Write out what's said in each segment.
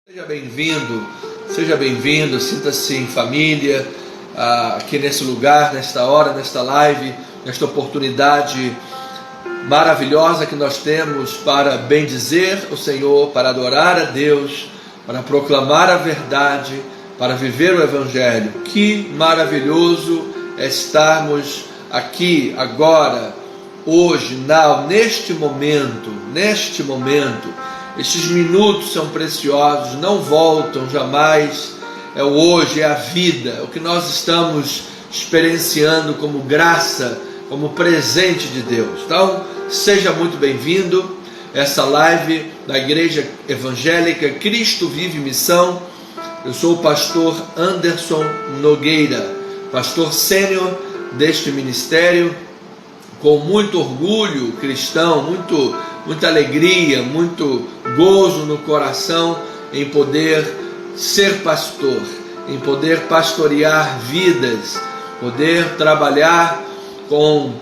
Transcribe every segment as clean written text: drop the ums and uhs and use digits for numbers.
Seja bem-vindo, sinta-se em família, aqui nesse lugar, nesta hora, nesta live, nesta oportunidade maravilhosa que nós temos para bendizer o Senhor, para adorar a Deus, para proclamar a verdade, para viver o Evangelho. Que maravilhoso é estarmos aqui agora, hoje, neste momento. Estes minutos são preciosos, não voltam jamais. É o hoje, é a vida, é o que nós estamos experienciando como graça, como presente de Deus. Então, seja muito bem-vindo a essa live da Igreja Evangélica Cristo Vive Missão. Eu sou o pastor Anderson Nogueira, pastor sênior deste ministério, com muito orgulho cristão, muita alegria, muito gozo no coração em poder ser pastor, em poder pastorear vidas, poder trabalhar com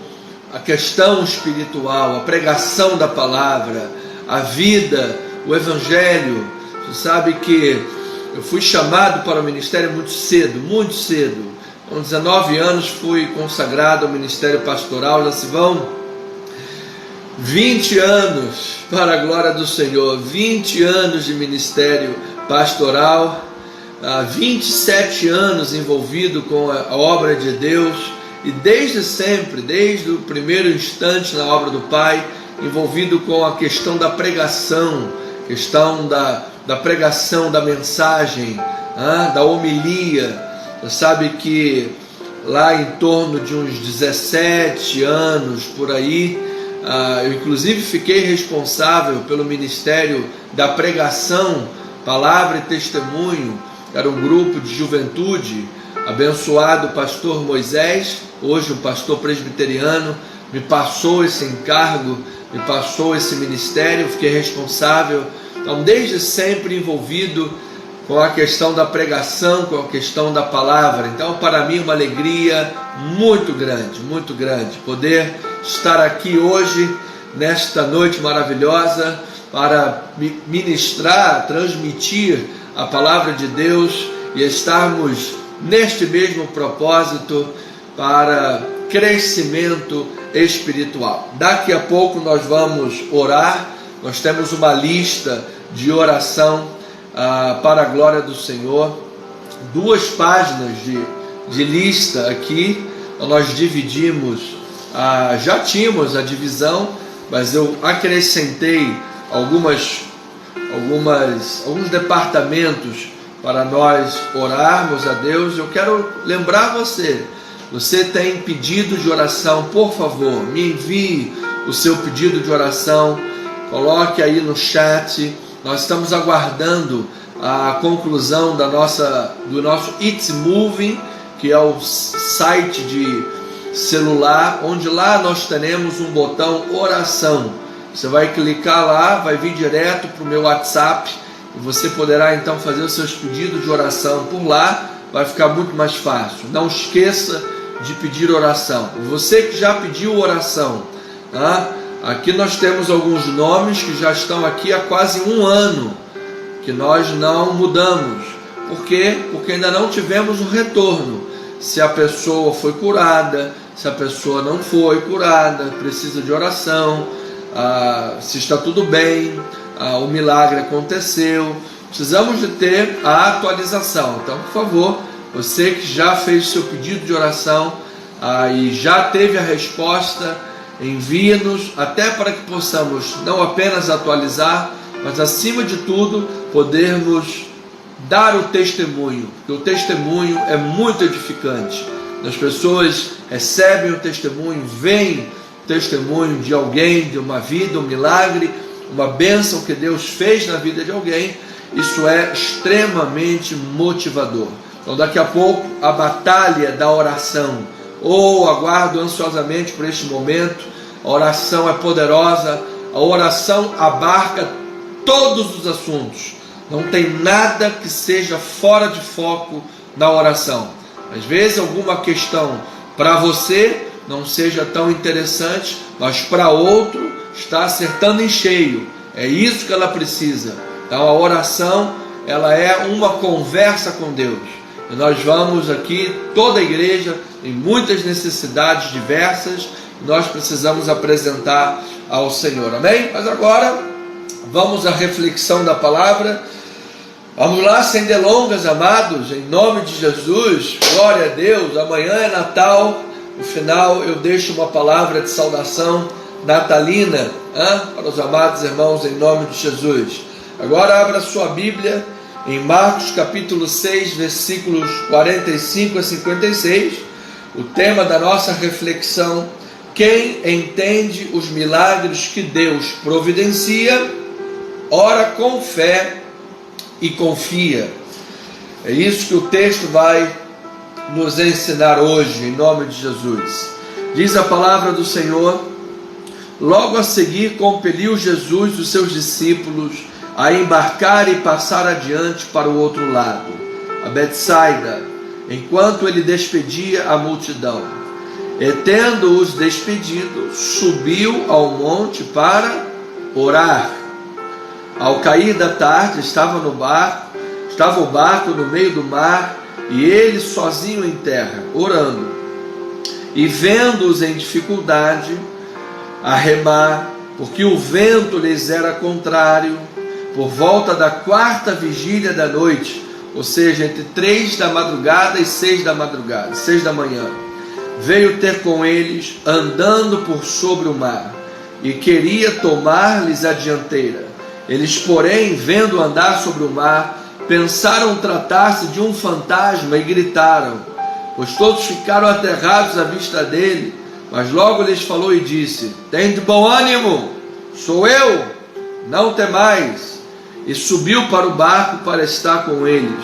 a questão espiritual, a pregação da palavra, a vida, o Evangelho. Você sabe que eu fui chamado para o ministério muito cedo. Com 19 anos fui consagrado ao ministério pastoral. Já se vão 20 anos para a glória do Senhor, 20 anos de ministério pastoral, 27 anos envolvido com a obra de Deus, e desde sempre, desde o primeiro instante na obra do Pai, envolvido com a questão da pregação, da pregação da mensagem, da homilia. Você sabe que lá em torno de uns 17 anos por aí, eu inclusive fiquei responsável pelo ministério da pregação, palavra e testemunho. Era um grupo de juventude, abençoado pastor Moisés, hoje um pastor presbiteriano, me passou esse encargo, me passou esse ministério, fiquei responsável. Então, desde sempre envolvido com a questão da pregação, com a questão da palavra. Então, para mim, uma alegria muito grande, poder estar aqui hoje, nesta noite maravilhosa, para ministrar, transmitir a palavra de Deus e estarmos neste mesmo propósito para crescimento espiritual. Daqui a pouco nós vamos orar, nós temos uma lista de oração para a glória do Senhor, 2 páginas de lista aqui. Nós dividimos, já tínhamos a divisão, mas eu acrescentei alguns departamentos para nós orarmos a Deus. Eu quero lembrar você tem pedido de oração, por favor, me envie o seu pedido de oração, coloque aí no chat. Nós estamos aguardando a conclusão do nosso It's Moving, que é o site de celular, onde lá nós teremos um botão oração. Você vai clicar lá, vai vir direto para o meu WhatsApp, e você poderá então fazer os seus pedidos de oração por lá, vai ficar muito mais fácil. Não esqueça de pedir oração. Você que já pediu oração, aqui nós temos alguns nomes que já estão aqui há quase 1 ano, que nós não mudamos. Por quê? Porque ainda não tivemos um retorno. Se a pessoa foi curada, se a pessoa não foi curada, precisa de oração, se está tudo bem, o milagre aconteceu. Precisamos de ter a atualização. Então, por favor, você que já fez o seu pedido de oração e já teve a resposta, envie-nos, até para que possamos não apenas atualizar, mas acima de tudo podermos dar o testemunho, porque o testemunho é muito edificante. As pessoas recebem o testemunho, veem o testemunho de alguém, de uma vida, um milagre, uma bênção que Deus fez na vida de alguém. Isso é extremamente motivador. Então, daqui a pouco, a batalha da oração. Aguardo ansiosamente por este momento. A oração é poderosa, a oração abarca todos os assuntos. Não tem nada que seja fora de foco na oração. Às vezes alguma questão para você não seja tão interessante, mas para outro está acertando em cheio. É isso que ela precisa. Então a oração ela é uma conversa com Deus. E nós vamos aqui, toda a igreja, em muitas necessidades diversas, nós precisamos apresentar ao Senhor, amém? Mas agora, vamos à reflexão da palavra. Vamos lá, sem delongas, amados, em nome de Jesus, glória a Deus. Amanhã é Natal, no final eu deixo uma palavra de saudação natalina para os amados irmãos, em nome de Jesus. Agora abra sua Bíblia em Marcos capítulo 6, versículos 45 a 56, o tema da nossa reflexão: quem entende os milagres que Deus providencia, ora com fé e confia. É isso que o texto vai nos ensinar hoje, em nome de Jesus. Diz a palavra do Senhor: logo a seguir compeliu Jesus os seus discípulos a embarcar e passar adiante para o outro lado, a Betsaida, enquanto ele despedia a multidão. E tendo-os despedido, subiu ao monte para orar. Ao cair da tarde, estava o barco no meio do mar, e ele sozinho em terra, orando. E vendo-os em dificuldade a remar, porque o vento lhes era contrário, por volta da 4ª vigília da noite, ou seja, entre 3 da madrugada e 6 da manhã, veio ter com eles, andando por sobre o mar, e queria tomar-lhes a dianteira. Eles, porém, vendo andar sobre o mar, pensaram tratar-se de um fantasma e gritaram, pois todos ficaram aterrados à vista dele. Mas logo lhes falou e disse: tende bom ânimo, sou eu, não temais. E subiu para o barco para estar com eles.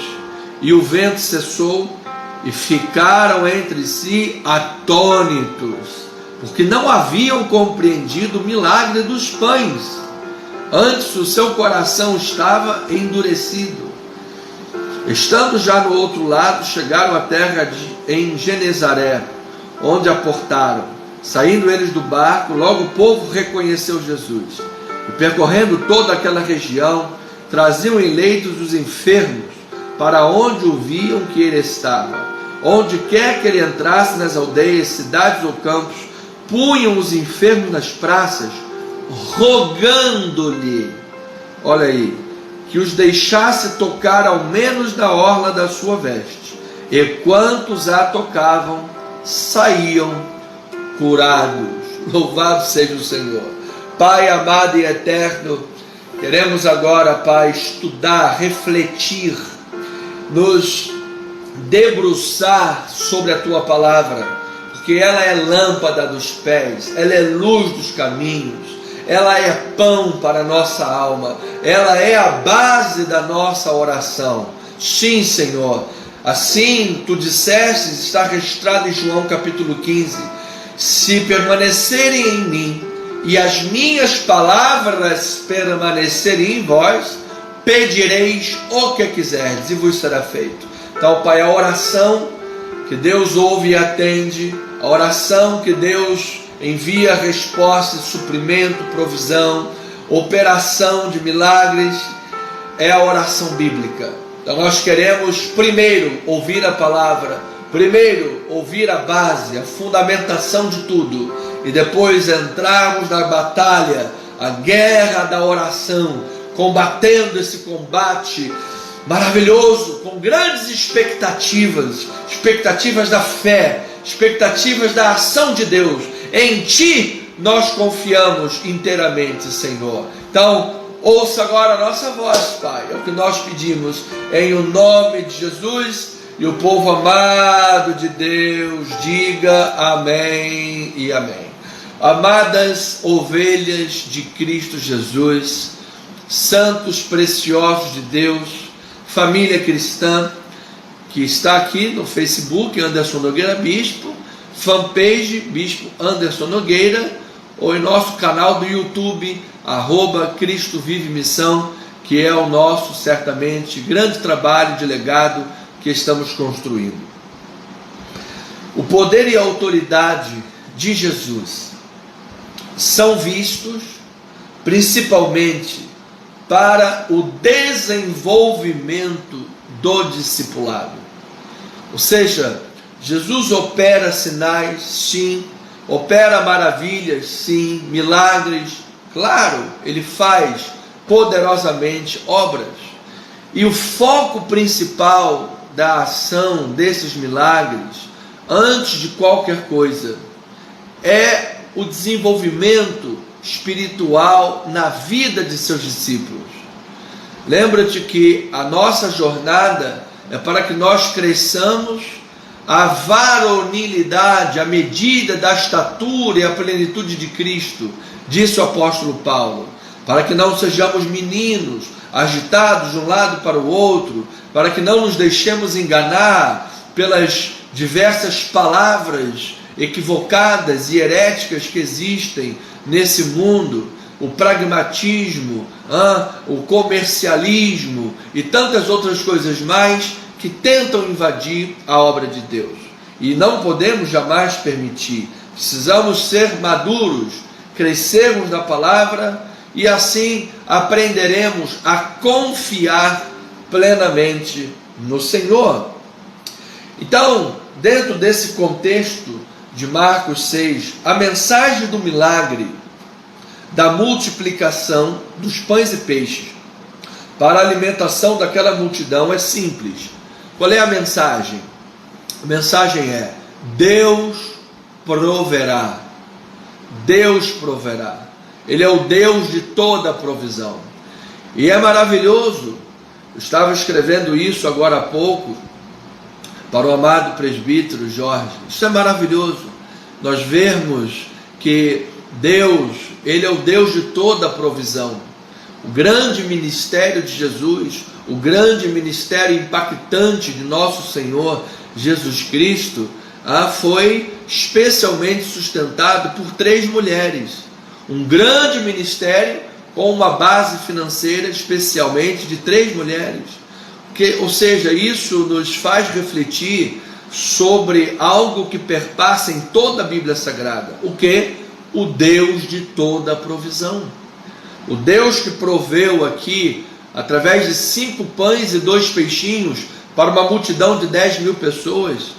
E o vento cessou, e ficaram entre si atônitos, porque não haviam compreendido o milagre dos pães. Antes o seu coração estava endurecido. Estando já no outro lado, chegaram à terra em Genezaré, onde aportaram. Saindo eles do barco, logo o povo reconheceu Jesus. E percorrendo toda aquela região, traziam em leitos os enfermos, para onde o viam que ele estava. Onde quer que ele entrasse, nas aldeias, cidades ou campos, punham os enfermos nas praças, rogando-lhe, olha aí, que os deixasse tocar ao menos na orla da sua veste. E quantos a tocavam, saíam curados. Louvado seja o Senhor. Pai amado e eterno, queremos agora, Pai, estudar, refletir, nos debruçar sobre a Tua palavra, porque ela é lâmpada dos pés, ela é luz dos caminhos, ela é pão para a nossa alma, ela é a base da nossa oração. Sim, Senhor, assim Tu disseste, está registrado em João capítulo 15, se permanecerem em mim, e as minhas palavras permanecerem em vós, pedireis o que quiserdes, e vos será feito. Então, Pai, a oração que Deus ouve e atende, a oração que Deus envia resposta, suprimento, provisão, operação de milagres, é a oração bíblica. Então nós queremos primeiro ouvir a palavra, primeiro ouvir a base, a fundamentação de tudo, e depois entrarmos na batalha, a guerra da oração, combatendo esse combate maravilhoso, com grandes expectativas, expectativas da fé, expectativas da ação de Deus. Em Ti nós confiamos inteiramente, Senhor. Então, ouça agora a nossa voz, Pai, é o que nós pedimos, em o nome de Jesus. E o povo amado de Deus diga amém e amém. Amadas ovelhas de Cristo Jesus, santos preciosos de Deus, família cristã que está aqui no Facebook, Anderson Nogueira Bispo, fanpage Bispo Anderson Nogueira, ou em nosso canal do YouTube, @Cristo Vive Missão, que é o nosso, certamente, grande trabalho de legado que estamos construindo. O poder e a autoridade de Jesus são vistos principalmente para o desenvolvimento do discipulado. Ou seja, Jesus opera sinais, sim, opera maravilhas, sim, milagres, claro, ele faz poderosamente obras. E o foco principal da ação desses milagres, antes de qualquer coisa, é o desenvolvimento espiritual na vida de seus discípulos. Lembra-te que a nossa jornada é para que nós cresçamos a varonilidade, a medida da estatura e a plenitude de Cristo, disse o apóstolo Paulo, para que não sejamos meninos, agitados de um lado para o outro, para que não nos deixemos enganar pelas diversas palavras equivocadas e heréticas que existem nesse mundo, o pragmatismo, o comercialismo e tantas outras coisas mais que tentam invadir a obra de Deus. E não podemos jamais permitir. Precisamos ser maduros, crescermos na palavra e assim aprenderemos a confiar plenamente no Senhor. Então, dentro desse contexto de Marcos 6, a mensagem do milagre da multiplicação dos pães e peixes para a alimentação daquela multidão é simples. Qual é a mensagem? A mensagem é: Deus proverá. Deus proverá. Ele é o Deus de toda a provisão. E é maravilhoso. Eu estava escrevendo isso agora há pouco para o amado presbítero Jorge. Isso é maravilhoso. Nós vermos que Deus, Ele é o Deus de toda a provisão. O grande ministério de Jesus, o grande ministério impactante de nosso Senhor Jesus Cristo, foi especialmente sustentado por 3 mulheres. Um grande ministério com uma base financeira especialmente de 3 mulheres. Ou seja, isso nos faz refletir sobre algo que perpassa em toda a Bíblia Sagrada. O que? O Deus de toda a provisão. O Deus que proveu aqui, através de 5 pães e 2 peixinhos, para uma multidão de 10.000 pessoas.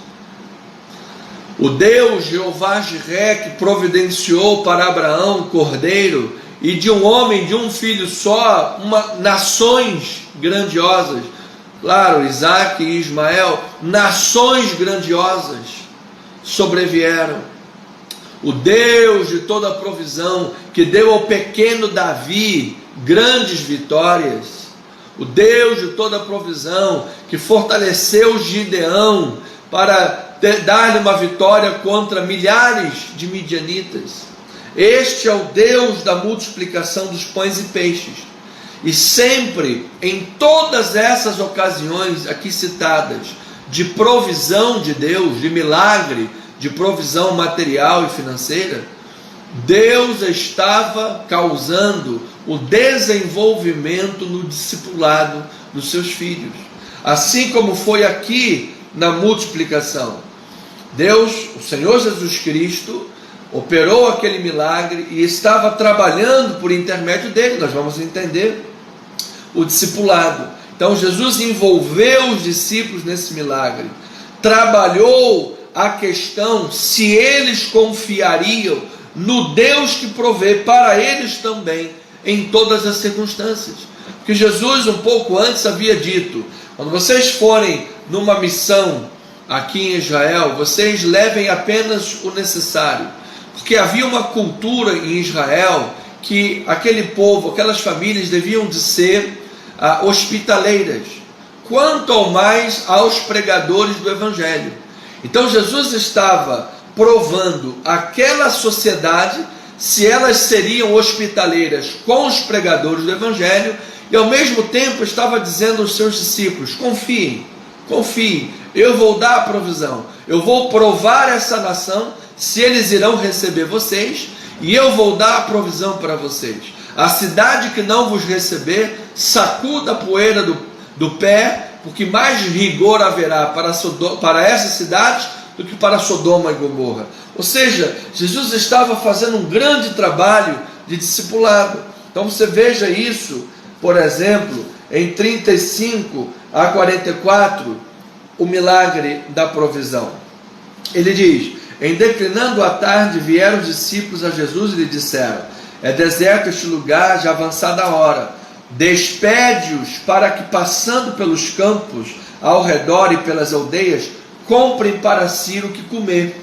O Deus Jeová Jiré, que providenciou para Abraão um cordeiro, e de um homem, de um filho só, nações grandiosas. Claro, Isaac e Ismael, nações grandiosas sobrevieram. O Deus de toda a provisão, que deu ao pequeno Davi grandes vitórias. O Deus de toda a provisão, que fortaleceu Gideão para dar-lhe uma vitória contra milhares de midianitas. Este é o Deus da multiplicação dos pães e peixes. E sempre, em todas essas ocasiões aqui citadas, de provisão de Deus, de milagre, de provisão material e financeira, Deus estava causando o desenvolvimento no discipulado dos seus filhos. Assim como foi aqui na multiplicação. Deus, o Senhor Jesus Cristo, operou aquele milagre e estava trabalhando por intermédio dele. Nós vamos entender o discipulado. Então Jesus envolveu os discípulos nesse milagre, trabalhou a questão se eles confiariam no Deus que provê para eles também em todas as circunstâncias. Porque Jesus um pouco antes havia dito: quando vocês forem numa missão aqui em Israel, vocês levem apenas o necessário. Porque havia uma cultura em Israel que aquele povo, aquelas famílias deviam de ser hospitaleiras, quanto ao mais aos pregadores do Evangelho. Então Jesus estava provando aquela sociedade se elas seriam hospitaleiras com os pregadores do Evangelho, e ao mesmo tempo estava dizendo aos seus discípulos: confiem, confiem, eu vou dar a provisão, eu vou provar essa nação se eles irão receber vocês, e eu vou dar a provisão para vocês. A cidade que não vos receber, sacuda a poeira do pé, porque mais rigor haverá para essa cidade do que para Sodoma e Gomorra. Ou seja, Jesus estava fazendo um grande trabalho de discipulado. Então você veja isso por exemplo, em 35 a 44, o milagre da provisão. Ele diz: em declinando a tarde, vieram os discípulos a Jesus e lhe disseram: é deserto este lugar, já avançada a hora. Despede-os para que, passando pelos campos ao redor e pelas aldeias, comprem para si o que comer.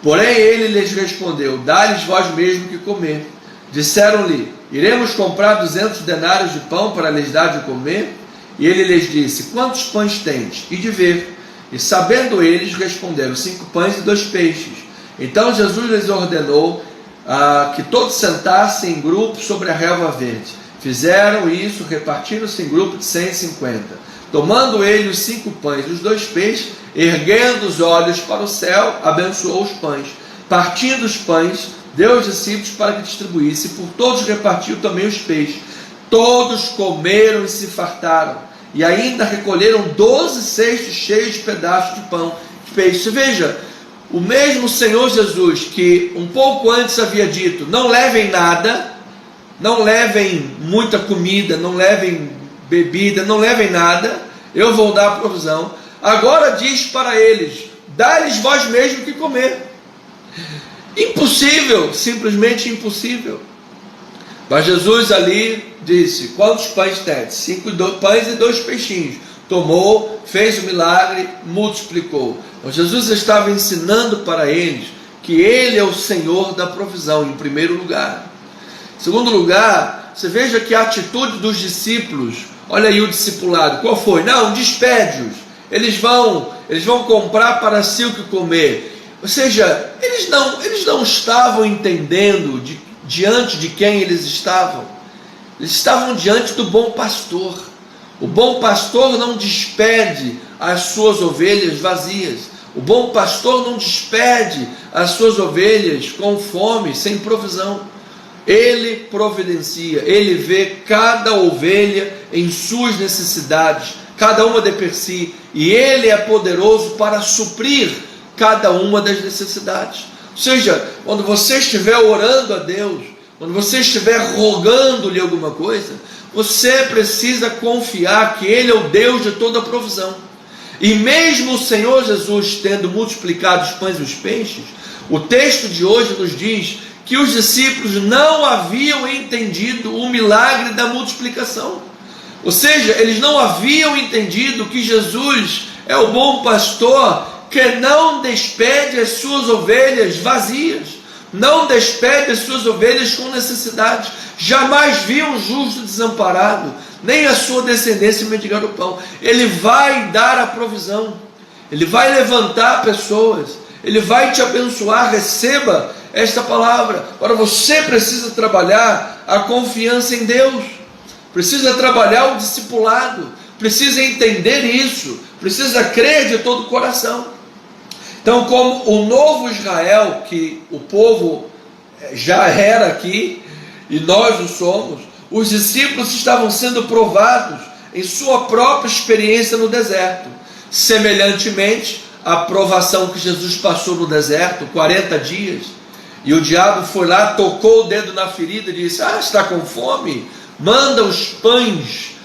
Porém ele lhes respondeu: dá-lhes vós mesmo que comer. Disseram-lhe: iremos comprar 200 denários de pão para lhes dar de comer? E ele lhes disse: quantos pães tendes? E de ver. E sabendo eles, responderam: 5 pães e 2 peixes. Então Jesus lhes ordenou que todos sentassem em grupo sobre a relva verde. Fizeram isso, repartindo-se em grupo de 150. Tomando ele os 5 pães e os 2 peixes, erguendo os olhos para o céu, abençoou os pães. Partindo os pães, deu aos discípulos para que distribuísse, e por todos repartiu também os peixes. Todos comeram e se fartaram, e ainda recolheram 12 cestos cheios de pedaços de pão, de peixe. Veja, o mesmo Senhor Jesus que um pouco antes havia dito: não levem nada, não levem muita comida, não levem bebida, não levem nada, eu vou dar a provisão. Agora diz para eles: dá-lhes vós mesmo que comer. Impossível, simplesmente impossível. Mas Jesus ali disse: quantos pães tens? 5 pães e 2 peixinhos. Tomou, fez o milagre, multiplicou. Então Jesus estava ensinando para eles que Ele é o Senhor da provisão, em primeiro lugar. Em segundo lugar, você veja que a atitude dos discípulos, olha aí o discipulado, qual foi? Não, despede-os, eles vão comprar para si o que comer. Ou seja, eles não estavam entendendo diante de quem eles estavam. Eles estavam diante do bom pastor. O bom pastor não despede as suas ovelhas vazias. O bom pastor não despede as suas ovelhas com fome, sem provisão. Ele providencia, ele vê cada ovelha em suas necessidades, cada uma de per si, e ele é poderoso para suprir cada uma das necessidades. Ou seja, quando você estiver orando a Deus, quando você estiver rogando-lhe alguma coisa, você precisa confiar que Ele é o Deus de toda provisão. E mesmo o Senhor Jesus tendo multiplicado os pães e os peixes, o texto de hoje nos diz que os discípulos não haviam entendido o milagre da multiplicação. Ou seja, eles não haviam entendido que Jesus é o bom pastor que não despede as suas ovelhas vazias, não despede as suas ovelhas com necessidade. Jamais viu um justo desamparado, nem a sua descendência mendigar o pão. Ele vai dar a provisão, Ele vai levantar pessoas, Ele vai te abençoar. Receba esta palavra. Agora você precisa trabalhar a confiança em Deus, precisa trabalhar o discipulado, precisa entender isso, precisa crer de todo o coração. Então, como o novo Israel, que o povo já era aqui, e nós o somos, os discípulos estavam sendo provados em sua própria experiência no deserto. Semelhantemente, a provação que Jesus passou no deserto, 40 dias, e o diabo foi lá, tocou o dedo na ferida e disse: está com fome? Manda os pães,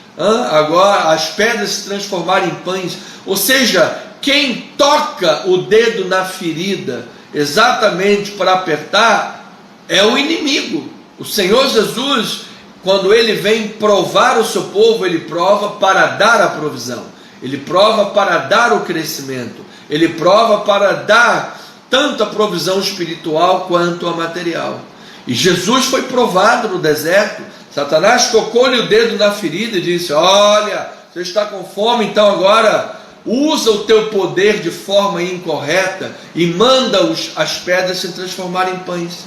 agora as pedras se transformarem em pães. Ou seja, quem toca o dedo na ferida exatamente para apertar é o inimigo. O Senhor Jesus, quando Ele vem provar o seu povo, Ele prova para dar a provisão, Ele prova para dar o crescimento, Ele prova para dar tanto a provisão espiritual quanto a material. E Jesus foi provado no deserto. Satanás tocou-lhe o dedo na ferida e disse: olha, você está com fome, então agora usa o teu poder de forma incorreta e manda as pedras se transformarem em pães.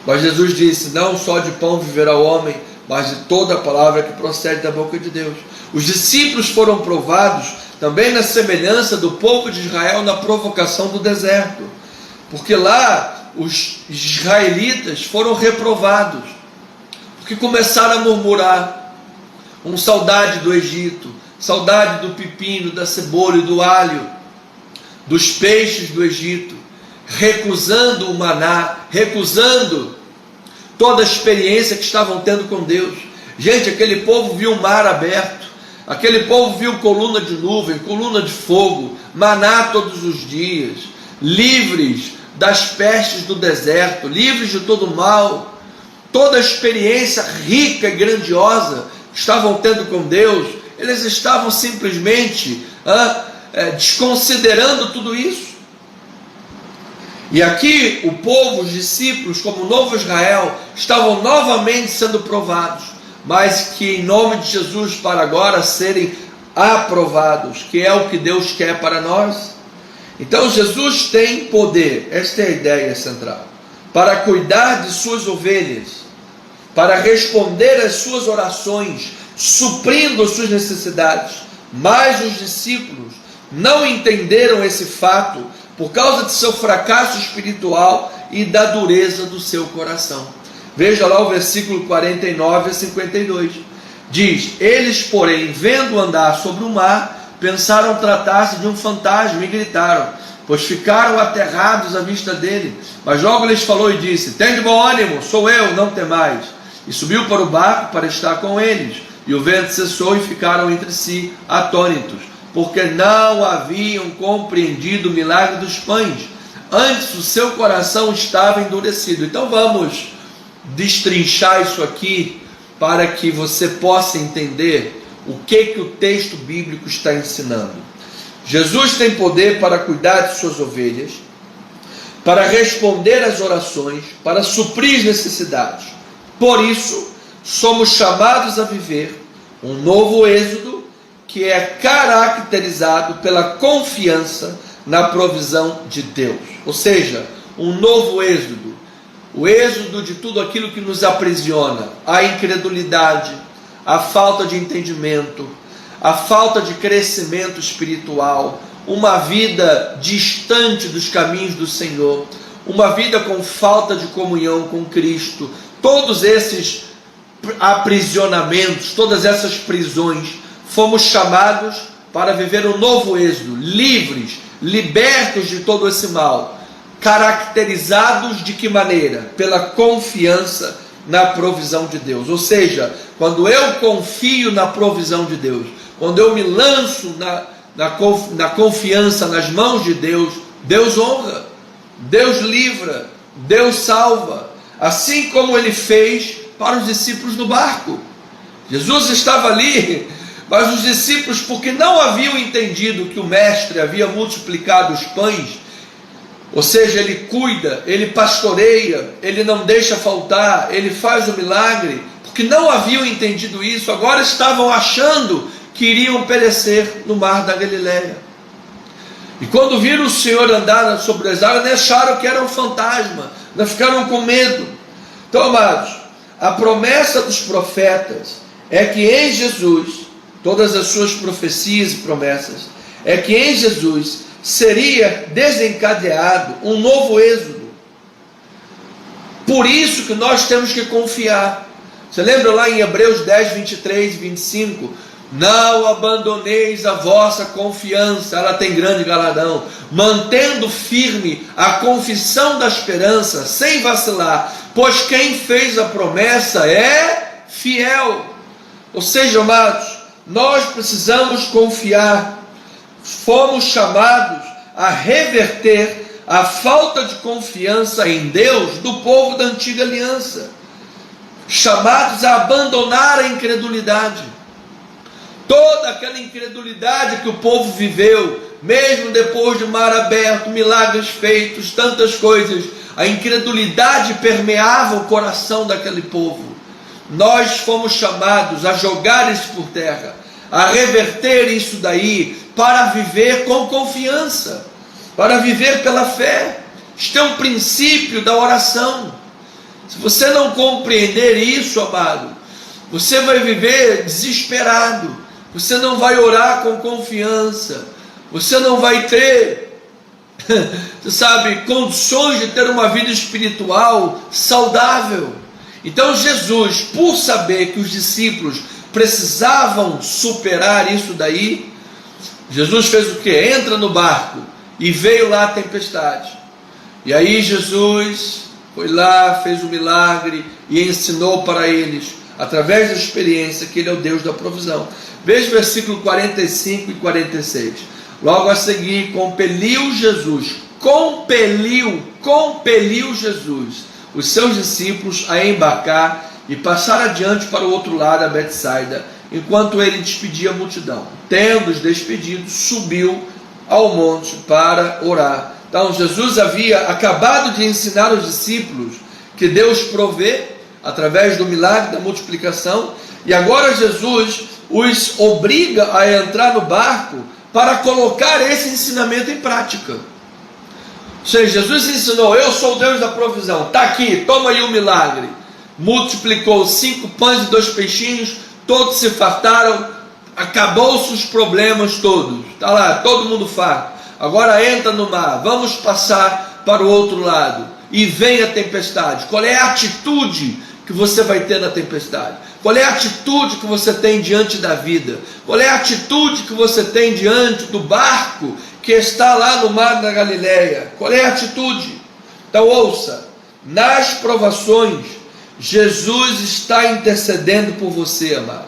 Mas Jesus disse: não só de pão viverá o homem, mas de toda a palavra que procede da boca de Deus. Os discípulos foram provados também na semelhança do povo de Israel na provocação do deserto, porque lá os israelitas foram reprovados, porque começaram a murmurar, com saudade do Egito, saudade do pepino, da cebola e do alho, dos peixes do Egito, recusando o maná, recusando toda a experiência que estavam tendo com Deus. Gente, aquele povo viu o mar aberto, aquele povo viu coluna de nuvem, coluna de fogo, maná todos os dias, livres das pestes do deserto, livres de todo mal, toda a experiência rica e grandiosa que estavam tendo com Deus. Eles estavam simplesmente desconsiderando tudo isso. E aqui o povo, os discípulos, como o novo Israel, estavam novamente sendo provados, mas que em nome de Jesus, para agora serem aprovados, que é o que Deus quer para nós. Então Jesus tem poder, esta é a ideia central, para cuidar de suas ovelhas, para responder às suas orações, suprindo as suas necessidades. Mas os discípulos não entenderam esse fato por causa de seu fracasso espiritual e da dureza do seu coração. Veja lá o versículo 49 a 52. Diz: eles, porém, vendo andar sobre o mar, pensaram tratar-se de um fantasma e gritaram, pois ficaram aterrados à vista dele. Mas logo lhes falou e disse: tende bom ânimo, sou eu, não temais. E subiu para o barco para estar com eles. E o vento cessou e ficaram entre si atônitos, porque não haviam compreendido o milagre dos pães. Antes o seu coração estava endurecido. Então vamos destrinchar isso aqui para que você possa entender o que o texto bíblico está ensinando. Jesus tem poder para cuidar de suas ovelhas, para responder às orações, para suprir as necessidades. Por isso, somos chamados a viver um novo êxodo que é caracterizado pela confiança na provisão de Deus. Ou seja, um novo êxodo, o êxodo de tudo aquilo que nos aprisiona, a incredulidade, a falta de entendimento, a falta de crescimento espiritual, uma vida distante dos caminhos do Senhor, uma vida com falta de comunhão com Cristo. Todos esses aprisionamentos, todas essas prisões, fomos chamados para viver um novo êxodo, livres, libertos de todo esse mal, caracterizados de que maneira? Pela confiança na provisão de Deus. Ou seja, quando eu confio na provisão de Deus, quando eu me lanço na confiança nas mãos de Deus, Deus honra, Deus livra, Deus salva, assim como Ele fez para os discípulos no barco. Jesus estava ali, mas os discípulos, porque não haviam entendido que o Mestre havia multiplicado os pães, ou seja, Ele cuida, Ele pastoreia, Ele não deixa faltar, Ele faz o milagre, porque não haviam entendido isso, agora estavam achando que iriam perecer no mar da Galileia. E quando viram o Senhor andar sobre as águas, acharam que era um fantasma, não ficaram com medo. Então, amados, a promessa dos profetas é que em Jesus, todas as suas profecias e promessas, é que em Jesus seria desencadeado um novo êxodo. Por isso que nós temos que confiar. Você lembra lá em Hebreus 10, 23 e 25? Não abandoneis a vossa confiança, ela tem grande galardão, mantendo firme a confissão da esperança, sem vacilar, pois quem fez a promessa é fiel. Ou seja, amados, nós precisamos confiar. Fomos chamados a reverter a falta de confiança em Deus do povo da antiga aliança, chamados a abandonar a incredulidade. Toda aquela incredulidade que o povo viveu, mesmo depois de mar aberto, milagres feitos, tantas coisas, a incredulidade permeava o coração daquele povo. Nós fomos chamados a jogar isso por terra, a reverter isso daí, para viver com confiança, para viver pela fé. Isto é um princípio da oração. Se você não compreender isso, amado, você vai viver desesperado, você não vai orar com confiança, você não vai ter, você sabe, condições de ter uma vida espiritual saudável. Então Jesus, por saber que os discípulos precisavam superar isso daí, Jesus fez o que? Entra no barco e veio lá a tempestade. E aí Jesus foi lá, fez o milagre e ensinou para eles através da experiência, que Ele é o Deus da provisão. Veja o versículo 45 e 46. Logo a seguir, compeliu Jesus os seus discípulos a embarcar e passar adiante para o outro lado, a Betsaida, enquanto ele despedia a multidão. Tendo-os despedido, subiu ao monte para orar. Então Jesus havia acabado de ensinar os discípulos que Deus provê através do milagre da multiplicação, e agora Jesus os obriga a entrar no barco para colocar esse ensinamento em prática. Ou seja, Jesus ensinou: eu sou o Deus da provisão, está aqui, toma aí o milagre. Multiplicou 5 pães e 2 peixinhos, todos se fartaram, acabou-se os problemas todos, está lá, todo mundo farto. Agora entra no mar, vamos passar para o outro lado, e vem a tempestade. Qual é a atitude que você vai ter na tempestade? Qual é a atitude que você tem diante da vida? Qual é a atitude que você tem diante do barco que está lá no mar da Galileia? Qual é a atitude? Então ouça, nas provações, Jesus está intercedendo por você, amado.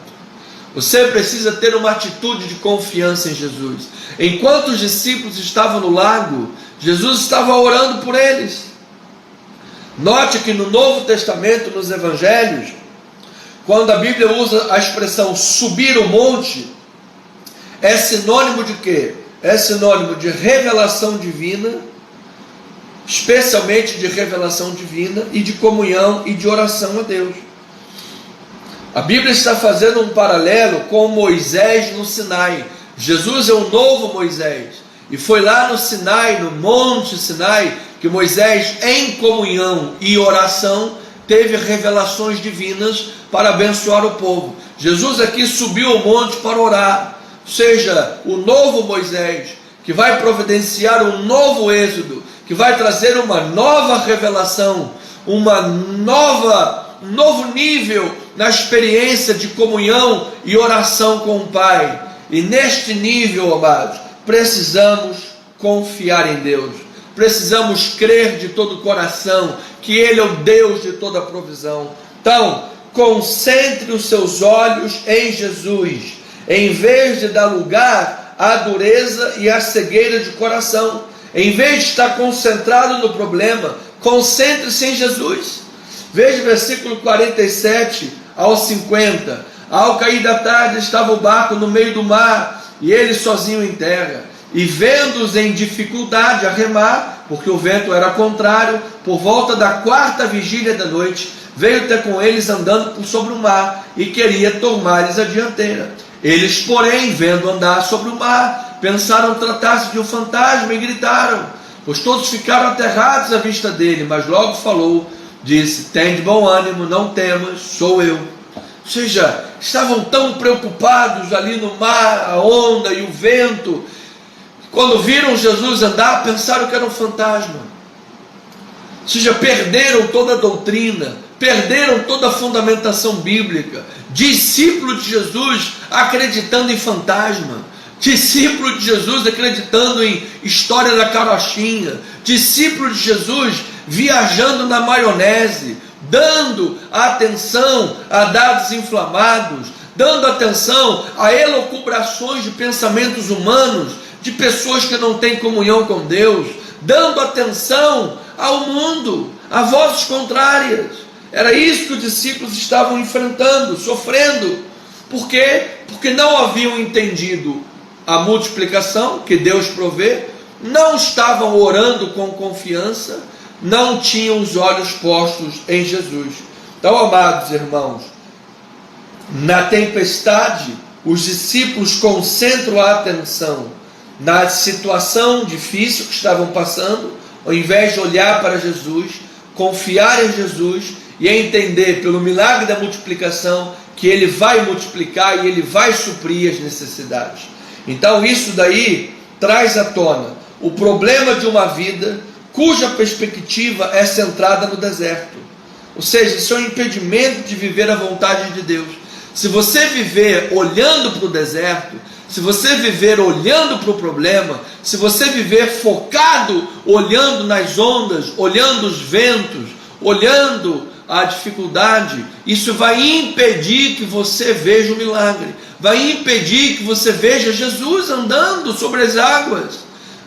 Você precisa ter uma atitude de confiança em Jesus. Enquanto os discípulos estavam no lago, Jesus estava orando por eles. Note que no Novo Testamento, nos Evangelhos, quando a Bíblia usa a expressão subir o monte, é sinônimo de quê? É sinônimo de revelação divina, especialmente de revelação divina e de comunhão e de oração a Deus. A Bíblia está fazendo um paralelo com Moisés no Sinai. Jesus é o novo Moisés, e foi lá no Sinai, no Monte Sinai, que Moisés, em comunhão e oração, teve revelações divinas para abençoar o povo. Jesus aqui subiu ao monte para orar, ou seja, o novo Moisés, que vai providenciar um novo êxodo, que vai trazer uma nova revelação, um novo nível na experiência de comunhão e oração com o Pai. E neste nível, amados, precisamos confiar em Deus, precisamos crer de todo o coração que Ele é o Deus de toda a provisão. Então, concentre os seus olhos em Jesus, em vez de dar lugar à dureza e à cegueira de coração. Em vez de estar concentrado no problema, concentre-se em Jesus. Veja o versículo 47 ao 50. Ao cair da tarde estava o barco no meio do mar, e ele sozinho em terra. E vendo-os em dificuldade a remar, porque o vento era contrário, por volta da 4ª vigília da noite, veio ter com eles andando por sobre o mar, e queria tomar-lhes a dianteira. Eles, porém, vendo andar sobre o mar, pensaram tratar-se de um fantasma e gritaram, pois todos ficaram aterrados à vista dele. Mas logo falou, disse: tem de bom ânimo, não temas, sou eu. Ou seja, estavam tão preocupados ali no mar, a onda e o vento, quando viram Jesus andar, pensaram que era um fantasma. Ou seja, perderam toda a doutrina, perderam toda a fundamentação bíblica. Discípulo de Jesus acreditando em fantasma, discípulo de Jesus acreditando em história da carochinha, discípulo de Jesus viajando na maionese, dando atenção a dados inflamados, dando atenção a elucubrações de pensamentos humanos, de pessoas que não têm comunhão com Deus, dando atenção ao mundo, a vozes contrárias. Era isso que os discípulos estavam enfrentando, sofrendo. Por quê? Porque não haviam entendido a multiplicação que Deus provê, não estavam orando com confiança, não tinham os olhos postos em Jesus. Então, amados irmãos, na tempestade, os discípulos concentram a atenção na situação difícil que estavam passando, ao invés de olhar para Jesus, confiar em Jesus e entender pelo milagre da multiplicação que Ele vai multiplicar e Ele vai suprir as necessidades. Então isso daí traz à tona o problema de uma vida cuja perspectiva é centrada no deserto. Ou seja, isso é um impedimento de viver a vontade de Deus. Se você viver olhando para o deserto, se você viver olhando para o problema, se você viver focado, olhando nas ondas, olhando os ventos, olhando a dificuldade, isso vai impedir que você veja o milagre, vai impedir que você veja Jesus andando sobre as águas,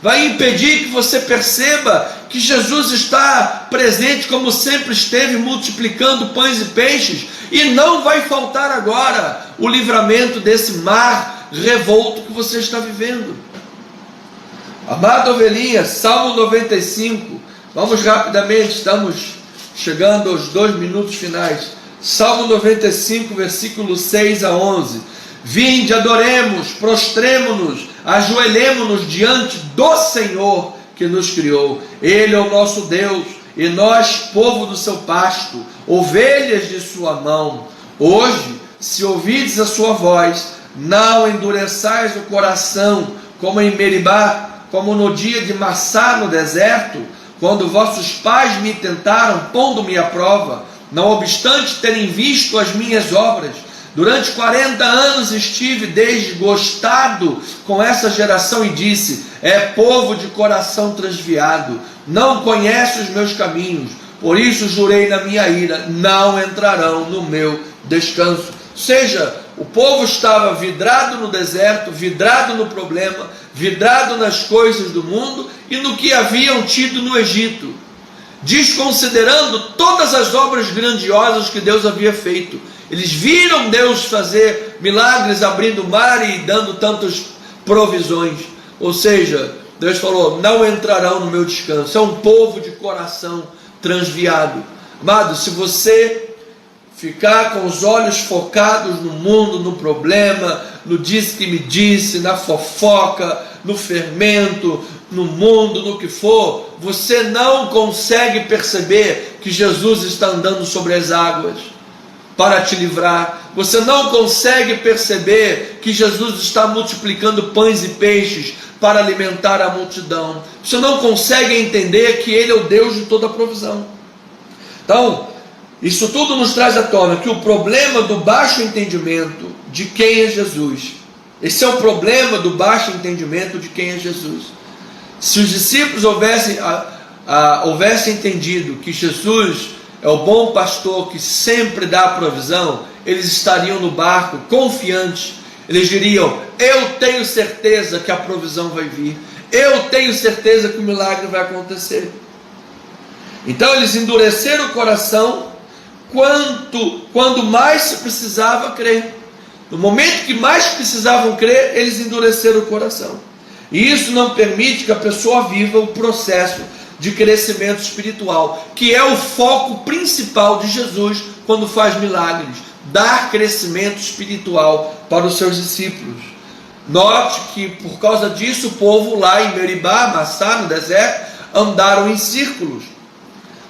vai impedir que você perceba que Jesus está presente como sempre esteve, multiplicando pães e peixes, e não vai faltar agora o livramento desse mar revolto que você está vivendo. Amada ovelhinha, Salmo 95, vamos rapidamente, estamos chegando aos 2 minutos finais. Salmo 95, versículo 6 a 11. Vinde, adoremos, prostremo-nos, ajoelhemo-nos diante do Senhor que nos criou. Ele é o nosso Deus, e nós, povo do seu pasto, ovelhas de sua mão. Hoje, se ouvides a sua voz, não endureçais o coração, como em Meribá, como no dia de Massá no deserto, quando vossos pais me tentaram, pondo-me à prova, não obstante terem visto as minhas obras. Durante 40 anos estive desgostado com essa geração e disse: é povo de coração transviado, não conhece os meus caminhos, por isso jurei na minha ira, não entrarão no meu descanso. Ou seja, o povo estava vidrado no deserto, vidrado no problema, vidrado nas coisas do mundo e no que haviam tido no Egito, desconsiderando todas as obras grandiosas que Deus havia feito. Eles viram Deus fazer milagres, abrindo o mar e dando tantas provisões. Ou seja, Deus falou: não entrarão no meu descanso. É um povo de coração transviado. Amado, se você ficar com os olhos focados no mundo, no problema, no disse que me disse, na fofoca, no fermento, no mundo, no que for, você não consegue perceber que Jesus está andando sobre as águas para te livrar. Você não consegue perceber que Jesus está multiplicando pães e peixes para alimentar a multidão. Você não consegue entender que Ele é o Deus de toda a provisão. Então, isso tudo nos traz à tona que o problema do baixo entendimento de quem é Jesus, esse é o problema do baixo entendimento de quem é Jesus. Se os discípulos houvessem entendido que Jesus é o bom pastor que sempre dá a provisão, eles estariam no barco confiantes. Eles diriam: eu tenho certeza que a provisão vai vir, eu tenho certeza que o milagre vai acontecer. Então eles endureceram o coração quando mais se precisava crer. No momento que mais precisavam crer, eles endureceram o coração. E isso não permite que a pessoa viva o processo de crescimento espiritual, que é o foco principal de Jesus quando faz milagres: dar crescimento espiritual para os seus discípulos. Note que por causa disso o povo lá em Meribá, Massá, no deserto, andaram em círculos.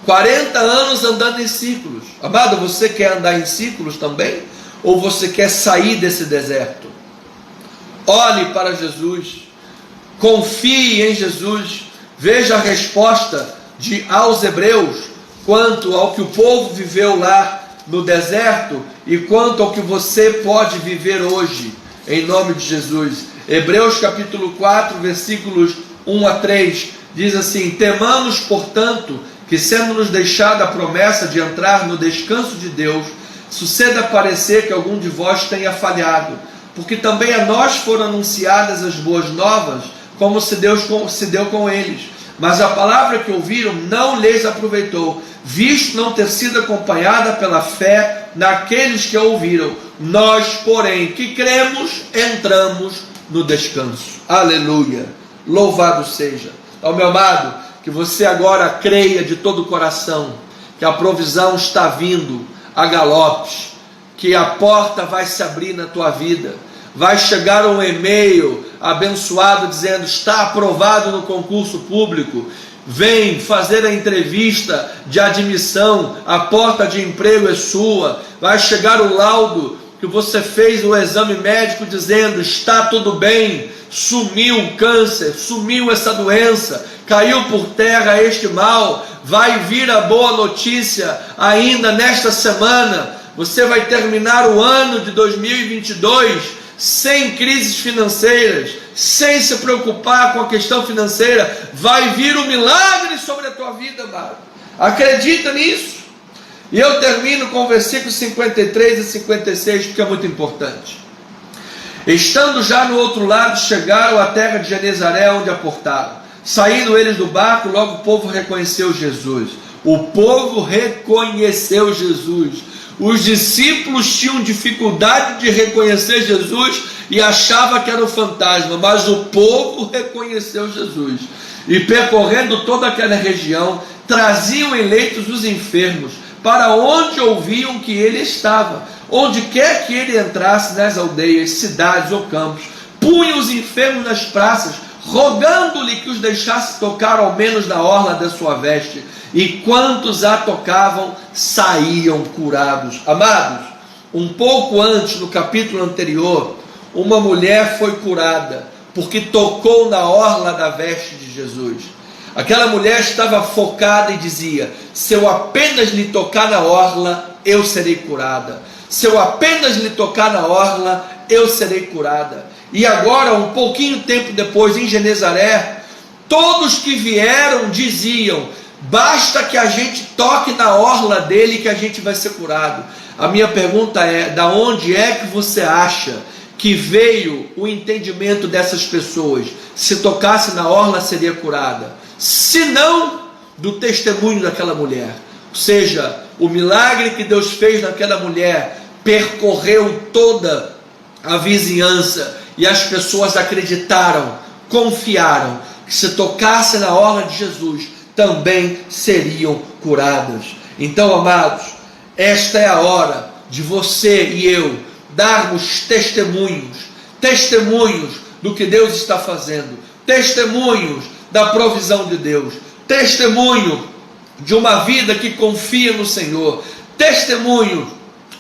40 anos andando em círculos. Amado, você quer andar em círculos também? Ou você quer sair desse deserto? Olhe para Jesus, confie em Jesus. Veja a resposta aos hebreus quanto ao que o povo viveu lá no deserto e quanto ao que você pode viver hoje, em nome de Jesus. Hebreus capítulo 4, versículos 1 a 3, diz assim: temamos, portanto, que sendo-nos deixada a promessa de entrar no descanso de Deus, suceda parecer que algum de vós tenha falhado, porque também a nós foram anunciadas as boas novas, como se deu com eles. Mas a palavra que ouviram não lhes aproveitou, visto não ter sido acompanhada pela fé naqueles que a ouviram. Nós, porém, que cremos, entramos no descanso. Aleluia! Louvado seja! Então, meu amado, que você agora creia de todo o coração que a provisão está vindo a galopes, que a porta vai se abrir na tua vida. Vai chegar um e-mail abençoado dizendo: está aprovado no concurso público, vem fazer a entrevista de admissão, a porta de emprego é sua. Vai chegar o laudo que você fez o exame médico dizendo: está tudo bem, sumiu o câncer, sumiu essa doença, caiu por terra este mal. Vai vir a boa notícia ainda nesta semana. Você vai terminar o ano de 2022 sem crises financeiras, sem se preocupar com a questão financeira. Vai vir um milagre sobre a tua vida, amado. Acredita nisso. E eu termino com versículos 53 e 56, porque é muito importante. Estando já no outro lado, chegaram à terra de Genezaré, onde aportaram. Saindo eles do barco, logo o povo reconheceu Jesus. O povo reconheceu Jesus. Os discípulos tinham dificuldade de reconhecer Jesus e achavam que era um fantasma, mas o povo reconheceu Jesus. E percorrendo toda aquela região, traziam em leitos os enfermos, para onde ouviam que ele estava. Onde quer que ele entrasse, nas aldeias, cidades ou campos, punha os enfermos nas praças, rogando-lhe que os deixasse tocar ao menos na orla da sua veste. E quantos a tocavam, saíam curados. Amados, um pouco antes, no capítulo anterior, uma mulher foi curada, porque tocou na orla da veste de Jesus. Aquela mulher estava focada e dizia: se eu apenas lhe tocar na orla, eu serei curada. Se eu apenas lhe tocar na orla, eu serei curada. E agora, um pouquinho tempo depois, em Genezaré, todos que vieram diziam: basta que a gente toque na orla dele que a gente vai ser curado. A minha pergunta é: da onde é que você acha que veio o entendimento dessas pessoas? Se tocasse na orla, seria curada. Se não, do testemunho daquela mulher. Ou seja, o milagre que Deus fez naquela mulher percorreu toda a vizinhança, e as pessoas acreditaram, confiaram, que se tocasse na orla de Jesus, também seriam curadas. Então, amados, esta é a hora de você e eu darmos testemunhos do que Deus está fazendo, testemunhos da provisão de Deus, testemunho de uma vida que confia no Senhor, testemunho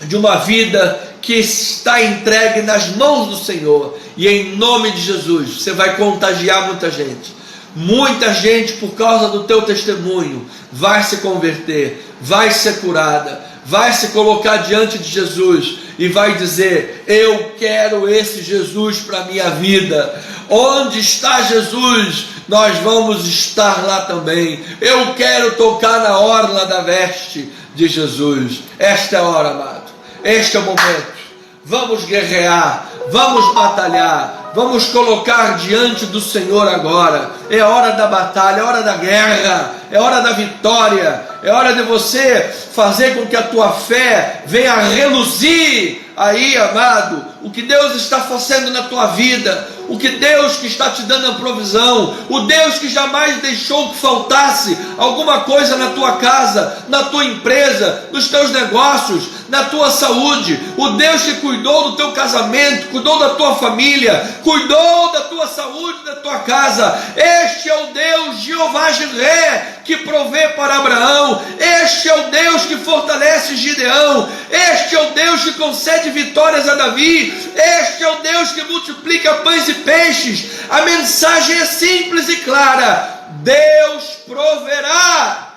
de uma vida que está entregue nas mãos do Senhor. E em nome de Jesus, você vai contagiar muita gente. Muita gente, por causa do teu testemunho, vai se converter, vai ser curada, vai se colocar diante de Jesus e vai dizer: eu quero esse Jesus para a minha vida. Onde está Jesus? Nós vamos estar lá também. Eu quero tocar na orla da veste de Jesus. Esta é a hora, amado. Este é o momento. Vamos guerrear, vamos batalhar, vamos colocar diante do Senhor agora. É hora da batalha, é hora da guerra, é hora da vitória, é hora de você fazer com que a tua fé venha reluzir aí, amado, o que Deus está fazendo na tua vida, o que Deus que está te dando a provisão, o Deus que jamais deixou que faltasse alguma coisa na tua casa, na tua empresa, nos teus negócios, na tua saúde, o Deus que cuidou do teu casamento, cuidou da tua família, cuidou da tua saúde, da tua casa. Este é o Deus Jeová Jiré, que provê para Abraão. Este é o Deus que fortalece Gideão. Este é o Deus que concede vitórias a Davi. Este é o Deus que multiplica pães e peixes. A mensagem é simples e clara: Deus proverá.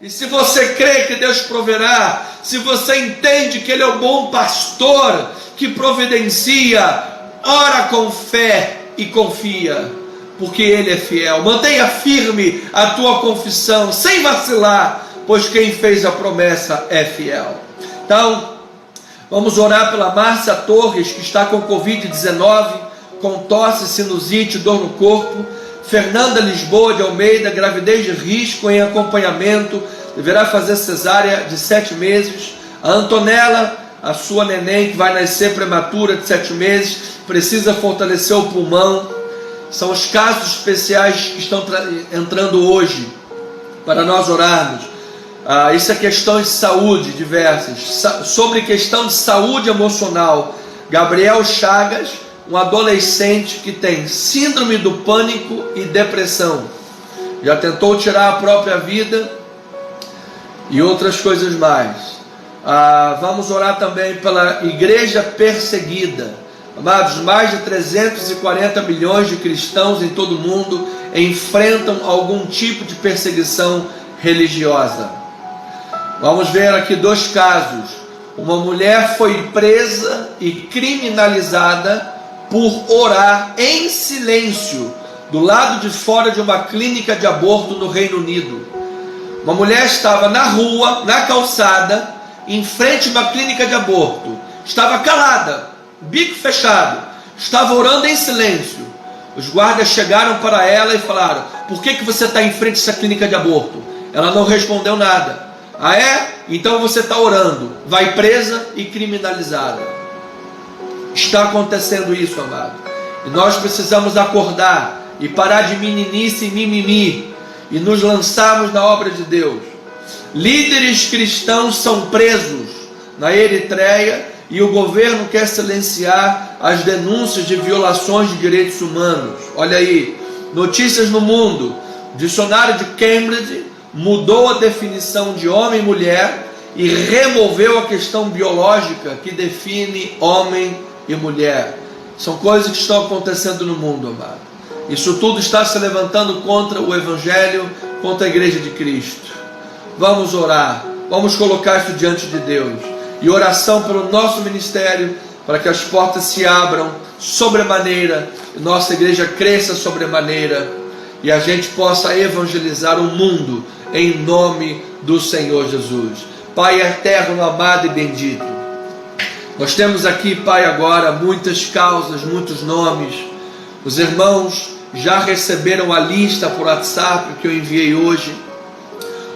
E se você crê que Deus proverá, se você entende que Ele é o bom pastor que providencia, ora com fé e confia, porque Ele é fiel. Mantenha firme a tua confissão, sem vacilar, pois quem fez a promessa é fiel. Então, vamos orar pela Márcia Torres, que está com Covid-19, com tosse, sinusite, dor no corpo. Fernanda Lisboa de Almeida, gravidez de risco em acompanhamento, deverá fazer cesárea de 7 meses. A Antonella, a sua neném que vai nascer prematura de 7 meses, precisa fortalecer o pulmão. São os casos especiais que estão entrando hoje para nós orarmos. Isso é questão de saúde diversas. Sobre questão de saúde emocional, Gabriel Chagas, um adolescente que tem síndrome do pânico e depressão, já tentou tirar a própria vida e outras coisas mais. Vamos orar também pela igreja perseguida. Amados, mais de 340 milhões de cristãos em todo o mundo enfrentam algum tipo de perseguição religiosa. Vamos ver aqui 2 casos. Uma mulher foi presa e criminalizada por orar em silêncio do lado de fora de uma clínica de aborto no Reino Unido. Uma mulher estava na rua, na calçada, em frente a uma clínica de aborto. Estava calada, bico fechado, estava orando em silêncio. Os guardas chegaram para ela e falaram: por que você está em frente a essa clínica de aborto? Ela não respondeu nada. Ah é? Então você está orando. Vai presa e criminalizada. Está acontecendo isso, amado. E nós precisamos acordar e parar de meninice e mimimi e nos lançarmos na obra de Deus. Líderes cristãos são presos na Eritreia e o governo quer silenciar as denúncias de violações de direitos humanos. Olha aí, notícias no mundo. Dicionário de Cambridge mudou a definição de homem e mulher e removeu a questão biológica que define homem e mulher. São coisas que estão acontecendo no mundo, amado. Isso tudo está se levantando contra o Evangelho, contra a Igreja de Cristo. Vamos orar, vamos colocar isso diante de Deus. E oração pelo nosso ministério, para que as portas se abram sobremaneira, e nossa igreja cresça sobremaneira, e a gente possa evangelizar o mundo, em nome do Senhor Jesus. Pai eterno, amado e bendito, nós temos aqui, Pai, agora muitas causas, muitos nomes. Os irmãos já receberam a lista por WhatsApp que eu enviei hoje.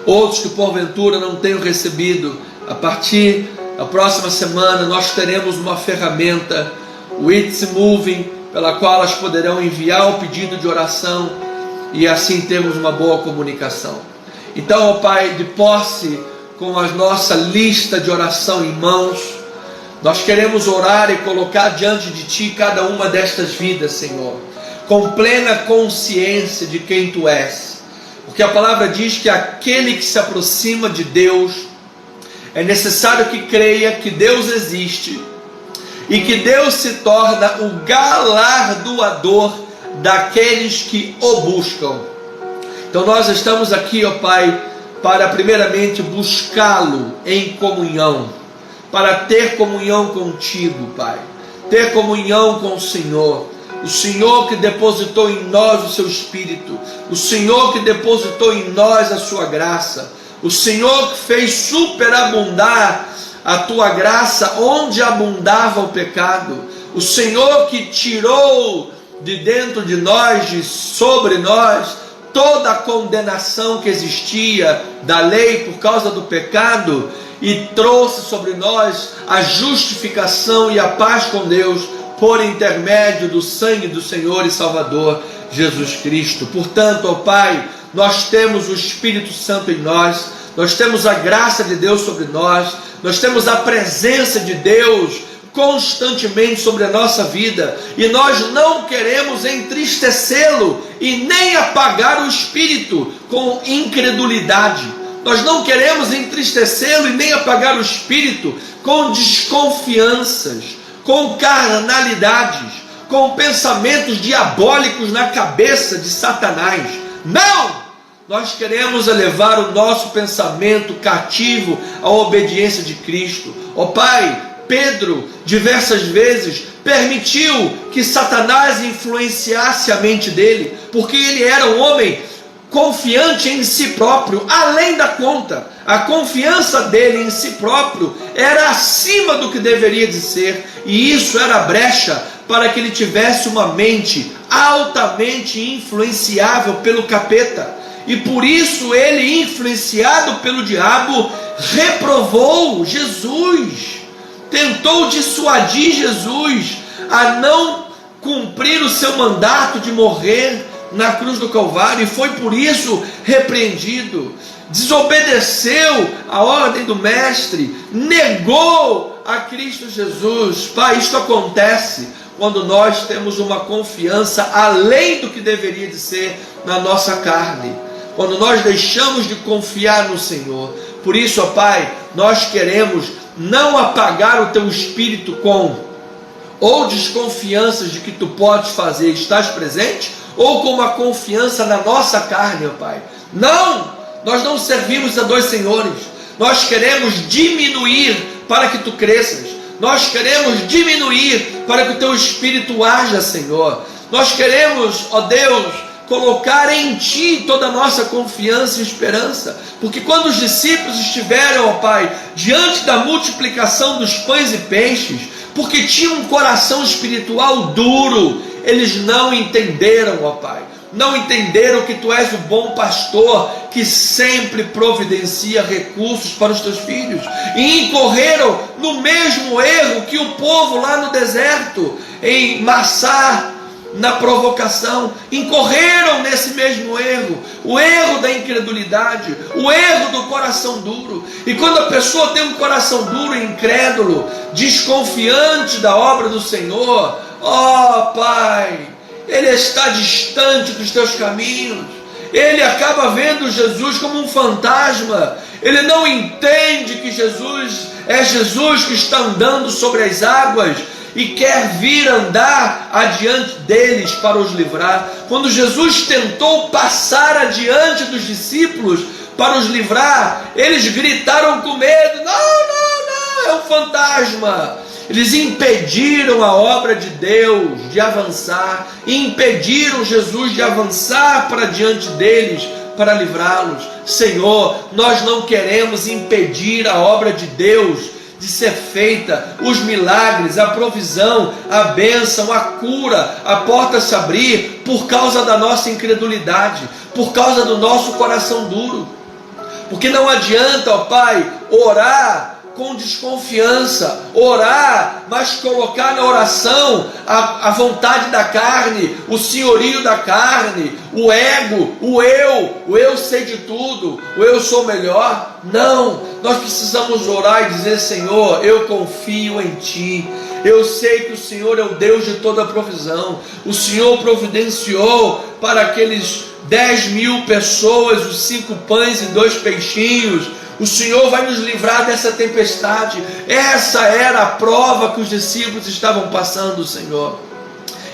Outros que porventura não tenham recebido, a partir da próxima semana nós teremos uma ferramenta, o It's Moving, pela qual elas poderão enviar o pedido de oração e assim termos uma boa comunicação. Então, ó Pai, de posse com a nossa lista de oração em mãos, nós queremos orar e colocar diante de Ti cada uma destas vidas, Senhor, com plena consciência de quem Tu és. Porque a palavra diz que aquele que se aproxima de Deus, é necessário que creia que Deus existe e que Deus se torna o galardoador daqueles que o buscam. Então nós estamos aqui, ó Pai, para primeiramente buscá-lo em comunhão, para ter comunhão contigo, Pai, ter comunhão com o Senhor que depositou em nós o seu Espírito, o Senhor que depositou em nós a sua graça, o Senhor que fez superabundar a tua graça onde abundava o pecado, o Senhor que tirou de dentro de nós, de sobre nós, toda a condenação que existia da lei por causa do pecado e trouxe sobre nós a justificação e a paz com Deus por intermédio do sangue do Senhor e Salvador Jesus Cristo. Portanto, ó Pai, nós temos o Espírito Santo em nós, nós temos a graça de Deus sobre nós, nós temos a presença de Deus constantemente sobre a nossa vida, e nós não queremos entristecê-lo e nem apagar o Espírito com incredulidade. Nós não queremos entristecê-lo e nem apagar o Espírito com desconfianças, com carnalidades, com pensamentos diabólicos na cabeça de Satanás. Não! Nós queremos elevar o nosso pensamento cativo à obediência de Cristo. Ó Pai, Pedro diversas vezes permitiu que Satanás influenciasse a mente dele, porque ele era um homem confiante em si próprio, além da conta. A confiança dele em si próprio era acima do que deveria de ser, e isso era brecha para que ele tivesse uma mente altamente influenciável pelo capeta. E por isso ele, influenciado pelo diabo, reprovou Jesus, tentou dissuadir Jesus a não cumprir o seu mandato de morrer na cruz do Calvário, e foi por isso repreendido. Desobedeceu a ordem do Mestre, negou a Cristo Jesus. Pai, isto acontece quando nós temos uma confiança além do que deveria de ser na nossa carne, quando nós deixamos de confiar no Senhor. Por isso, ó Pai, nós queremos não apagar o Teu Espírito com ou desconfianças de que Tu podes fazer, estás presente, ou com uma confiança na nossa carne, ó Pai. Não! Nós não servimos a dois senhores. Nós queremos diminuir para que Tu cresças. Nós queremos diminuir para que o Teu Espírito haja, Senhor. Nós queremos, ó Deus, colocar em Ti toda a nossa confiança e esperança, porque quando os discípulos estiveram, ó Pai, diante da multiplicação dos pães e peixes, porque tinham um coração espiritual duro, eles não entenderam, ó Pai, não entenderam que Tu és o bom pastor, que sempre providencia recursos para os Teus filhos, e incorreram no mesmo erro que o povo lá no deserto, em Massá, na provocação, incorreram nesse mesmo erro, o erro da incredulidade, o erro do coração duro. E quando a pessoa tem um coração duro e incrédulo, desconfiante da obra do Senhor, ó Pai, ele está distante dos Teus caminhos, ele acaba vendo Jesus como um fantasma, ele não entende que Jesus é Jesus que está andando sobre as águas e quer vir andar adiante deles para os livrar. Quando Jesus tentou passar adiante dos discípulos para os livrar, eles gritaram com medo: não, não, não, é um fantasma. Eles impediram a obra de Deus de avançar, impediram Jesus de avançar para diante deles, para livrá-los. Senhor, nós não queremos impedir a obra de Deus de ser feita, os milagres, a provisão, a bênção, a cura, a porta se abrir, por causa da nossa incredulidade, por causa do nosso coração duro. Porque não adianta, ó Pai, orar com desconfiança, orar, mas colocar na oração a vontade da carne, o senhorio da carne, o ego, o eu sei de tudo, o eu sou melhor. Não, nós precisamos orar e dizer: Senhor, eu confio em Ti, eu sei que o Senhor é o Deus de toda provisão, o Senhor providenciou para aqueles 10.000 pessoas os 5 pães e 2 peixinhos, o Senhor vai nos livrar dessa tempestade. Essa era a prova que os discípulos estavam passando, Senhor.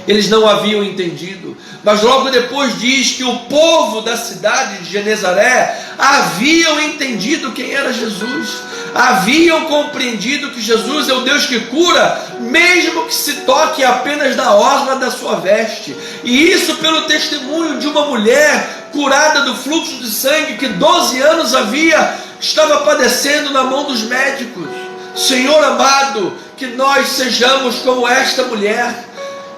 Eles não haviam entendido, mas logo depois diz que o povo da cidade de Genezaré haviam entendido quem era Jesus, haviam compreendido que Jesus é o Deus que cura, mesmo que se toque apenas na orla da sua veste, e isso pelo testemunho de uma mulher curada do fluxo de sangue que 12 anos estava padecendo na mão dos médicos. Senhor amado, que nós sejamos como esta mulher,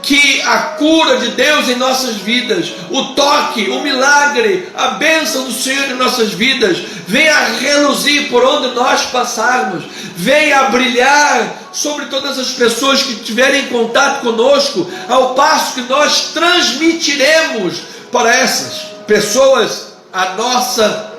que a cura de Deus em nossas vidas, o toque, o milagre, a bênção do Senhor em nossas vidas, venha reluzir por onde nós passarmos, venha brilhar sobre todas as pessoas que tiverem contato conosco, ao passo que nós transmitiremos para essas pessoas a nossa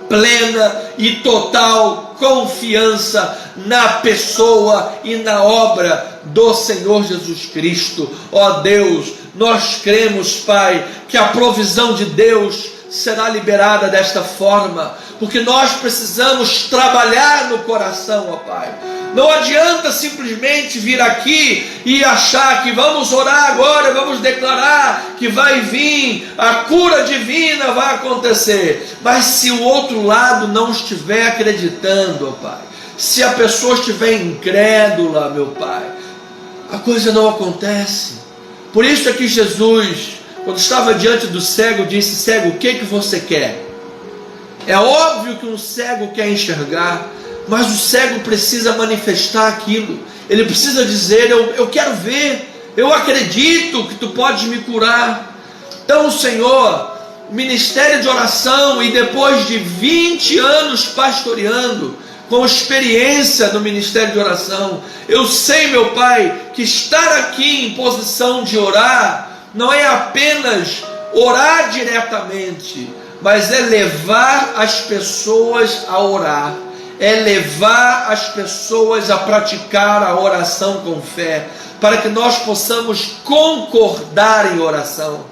plena e total confiança na pessoa e na obra do Senhor Jesus Cristo. Ó Deus, nós cremos, Pai, que a provisão de Deus será liberada desta forma, porque nós precisamos trabalhar no coração, ó Pai. Não adianta simplesmente vir aqui e achar que vamos orar agora, vamos declarar que vai vir, a cura divina vai acontecer, mas se o outro lado não estiver acreditando, ó Pai, se a pessoa estiver incrédula, meu Pai, a coisa não acontece. Por isso é que Jesus, quando estava diante do cego, disse: cego, o que você quer? É óbvio que um cego quer enxergar, mas o cego precisa manifestar aquilo. Ele precisa dizer: eu quero ver, eu acredito que Tu podes me curar. Então, Senhor, ministério de oração, e depois de 20 anos pastoreando, com experiência no ministério de oração, eu sei, meu Pai, que estar aqui em posição de orar não é apenas orar diretamente, mas é levar as pessoas a orar, é levar as pessoas a praticar a oração com fé, para que nós possamos concordar em oração.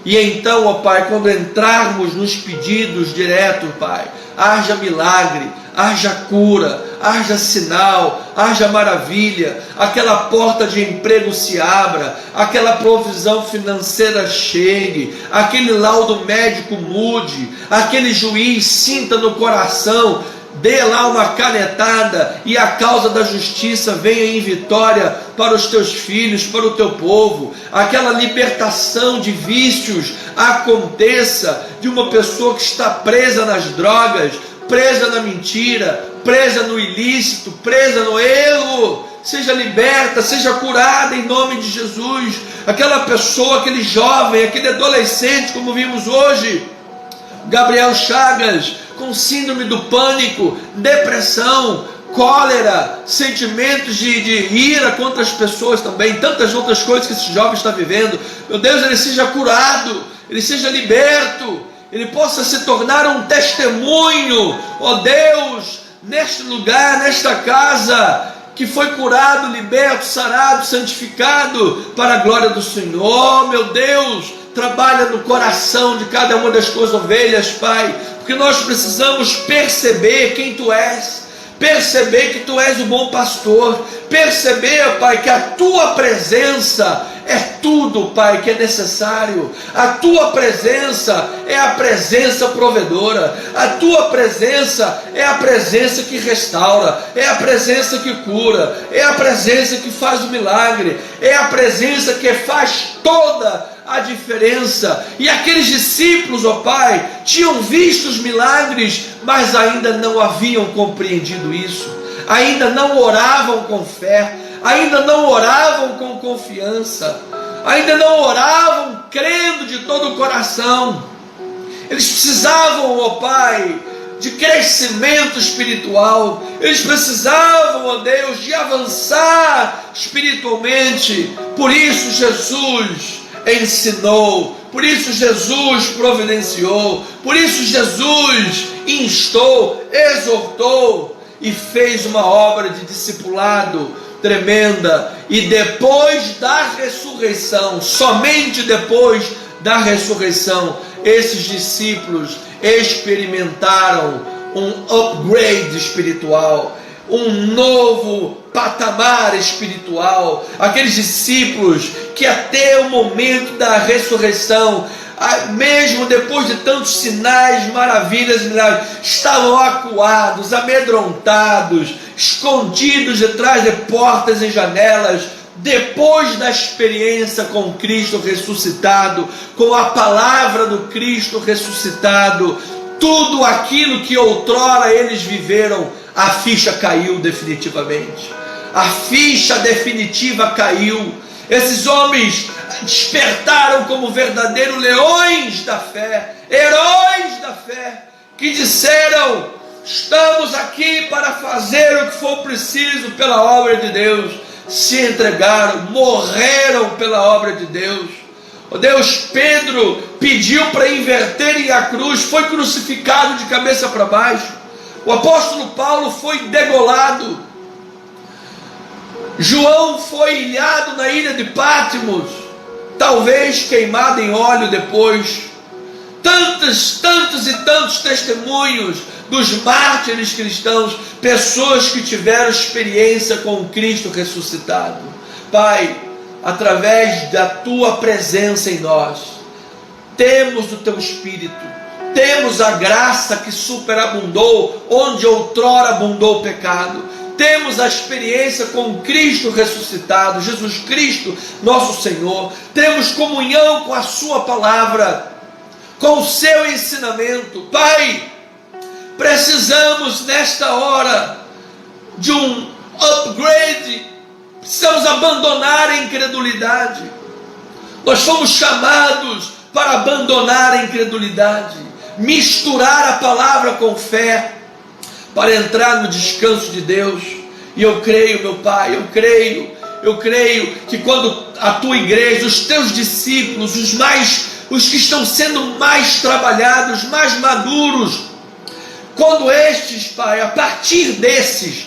E então, ó Pai, quando entrarmos nos pedidos direto, Pai, haja milagre, haja cura, haja sinal, haja maravilha, aquela porta de emprego se abra, aquela provisão financeira chegue, aquele laudo médico mude, aquele juiz sinta no coração dê lá uma canetada e a causa da justiça venha em vitória para os teus filhos, para o teu povo. Aquela libertação de vícios aconteça, de uma pessoa que está presa nas drogas, presa na mentira, presa no ilícito, presa no erro. Seja liberta, seja curada em nome de Jesus. Aquela pessoa, aquele jovem, aquele adolescente, como vimos hoje, Gabriel Chagas, com síndrome do pânico, depressão, cólera, sentimentos de ira contra as pessoas também, tantas outras coisas que esse jovem está vivendo. Meu Deus, ele seja curado, ele seja liberto, ele possa se tornar um testemunho, ó Deus, neste lugar, nesta casa, que foi curado, liberto, sarado, santificado para a glória do Senhor. Meu Deus, trabalha no coração de cada uma das tuas ovelhas, Pai, porque nós precisamos perceber quem Tu és, perceber que Tu és o bom pastor, perceber, Pai, que a Tua presença é tudo, Pai, que é necessário. A Tua presença é a presença provedora, a Tua presença é a presença que restaura, é a presença que cura, é a presença que faz o milagre, é a presença que faz toda a diferença. E aqueles discípulos, ó Pai, tinham visto os milagres, mas ainda não haviam compreendido isso, ainda não oravam com fé, ainda não oravam com confiança, ainda não oravam crendo de todo o coração. Eles precisavam, ó Pai, de crescimento espiritual, eles precisavam, ó Deus, de avançar espiritualmente. Por isso Jesus ensinou, por isso Jesus providenciou, por isso Jesus instou, exortou e fez uma obra de discipulado tremenda. E depois da ressurreição, somente depois da ressurreição, esses discípulos experimentaram um upgrade espiritual, um novo patamar espiritual. Aqueles discípulos que até o momento da ressurreição, mesmo depois de tantos sinais, maravilhas, milagres, estavam acuados, amedrontados, escondidos detrás de portas e janelas. Depois da experiência com Cristo ressuscitado, com a palavra do Cristo ressuscitado, tudo aquilo que outrora eles viveram, a ficha caiu definitivamente. A ficha definitiva caiu. Esses homens despertaram como verdadeiros leões da fé, heróis da fé, que disseram: estamos aqui para fazer o que for preciso pela obra de Deus. Se entregaram, morreram pela obra de Deus. Oh Deus, Pedro pediu para inverterem a cruz, foi crucificado de cabeça para baixo. O apóstolo Paulo foi degolado. João foi ilhado na ilha de Patmos, talvez queimado em óleo depois. Tantos e tantos testemunhos dos mártires cristãos, pessoas que tiveram experiência com Cristo ressuscitado. Pai, através da Tua presença em nós, temos o Teu Espírito, temos a graça que superabundou onde outrora abundou o pecado, temos a experiência com Cristo ressuscitado, Jesus Cristo, nosso Senhor, temos comunhão com a Sua palavra, com o Seu ensinamento. Pai, precisamos nesta hora de um upgrade, precisamos abandonar a incredulidade. Nós fomos chamados para abandonar a incredulidade, misturar a palavra com fé, para entrar no descanso de Deus. E eu creio, meu Pai, eu creio que quando a Tua igreja, os Teus discípulos, os que estão sendo mais trabalhados, mais maduros, quando estes, Pai, a partir desses,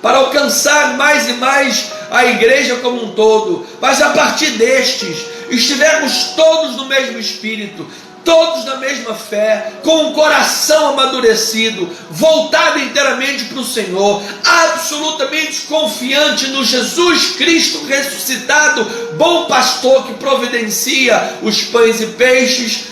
para alcançar mais e mais a igreja como um todo, mas a partir destes, estivermos todos no mesmo espírito, todos na mesma fé, com o coração amadurecido, voltado inteiramente para o Senhor, absolutamente confiante no Jesus Cristo ressuscitado, bom pastor que providencia os pães e peixes,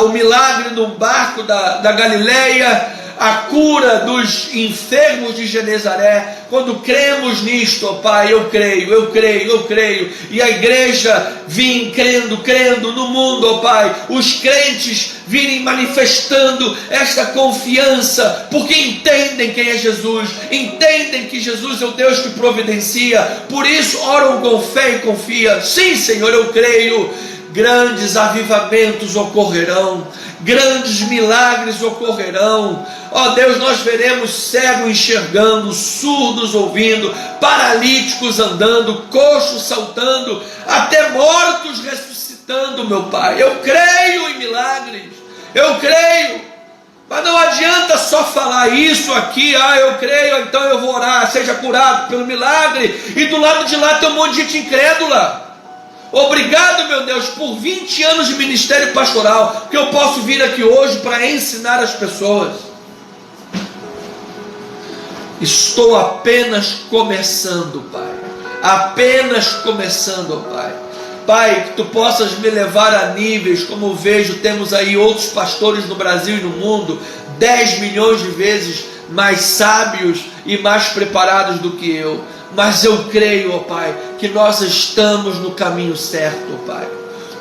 o milagre no barco da Galileia, a cura dos enfermos de Genezaré. Quando cremos nisto, ó Pai, eu creio, e a igreja vim crendo no mundo, ó Pai, os crentes virem manifestando esta confiança, porque entendem quem é Jesus, entendem que Jesus é o Deus que providencia, por isso oram com fé e confia. Sim, Senhor, eu creio. Grandes avivamentos ocorrerão, grandes milagres ocorrerão. Ó Deus, nós veremos cegos enxergando, surdos ouvindo, paralíticos andando, coxos saltando, até mortos ressuscitando, meu Pai. Eu creio em milagres, eu creio. Mas não adianta só falar isso aqui, eu creio, então eu vou orar, seja curado pelo milagre, e do lado de lá tem um monte de gente incrédula. Obrigado, meu Deus, por 20 anos de ministério pastoral, que eu posso vir aqui hoje para ensinar as pessoas. Estou apenas começando, Pai. Apenas começando, Pai. Pai, que Tu possas me levar a níveis, como eu vejo, temos aí outros pastores no Brasil e no mundo, 10 milhões de vezes mais sábios e mais preparados do que eu. Mas eu creio, ó Pai, que nós estamos no caminho certo, ó Pai.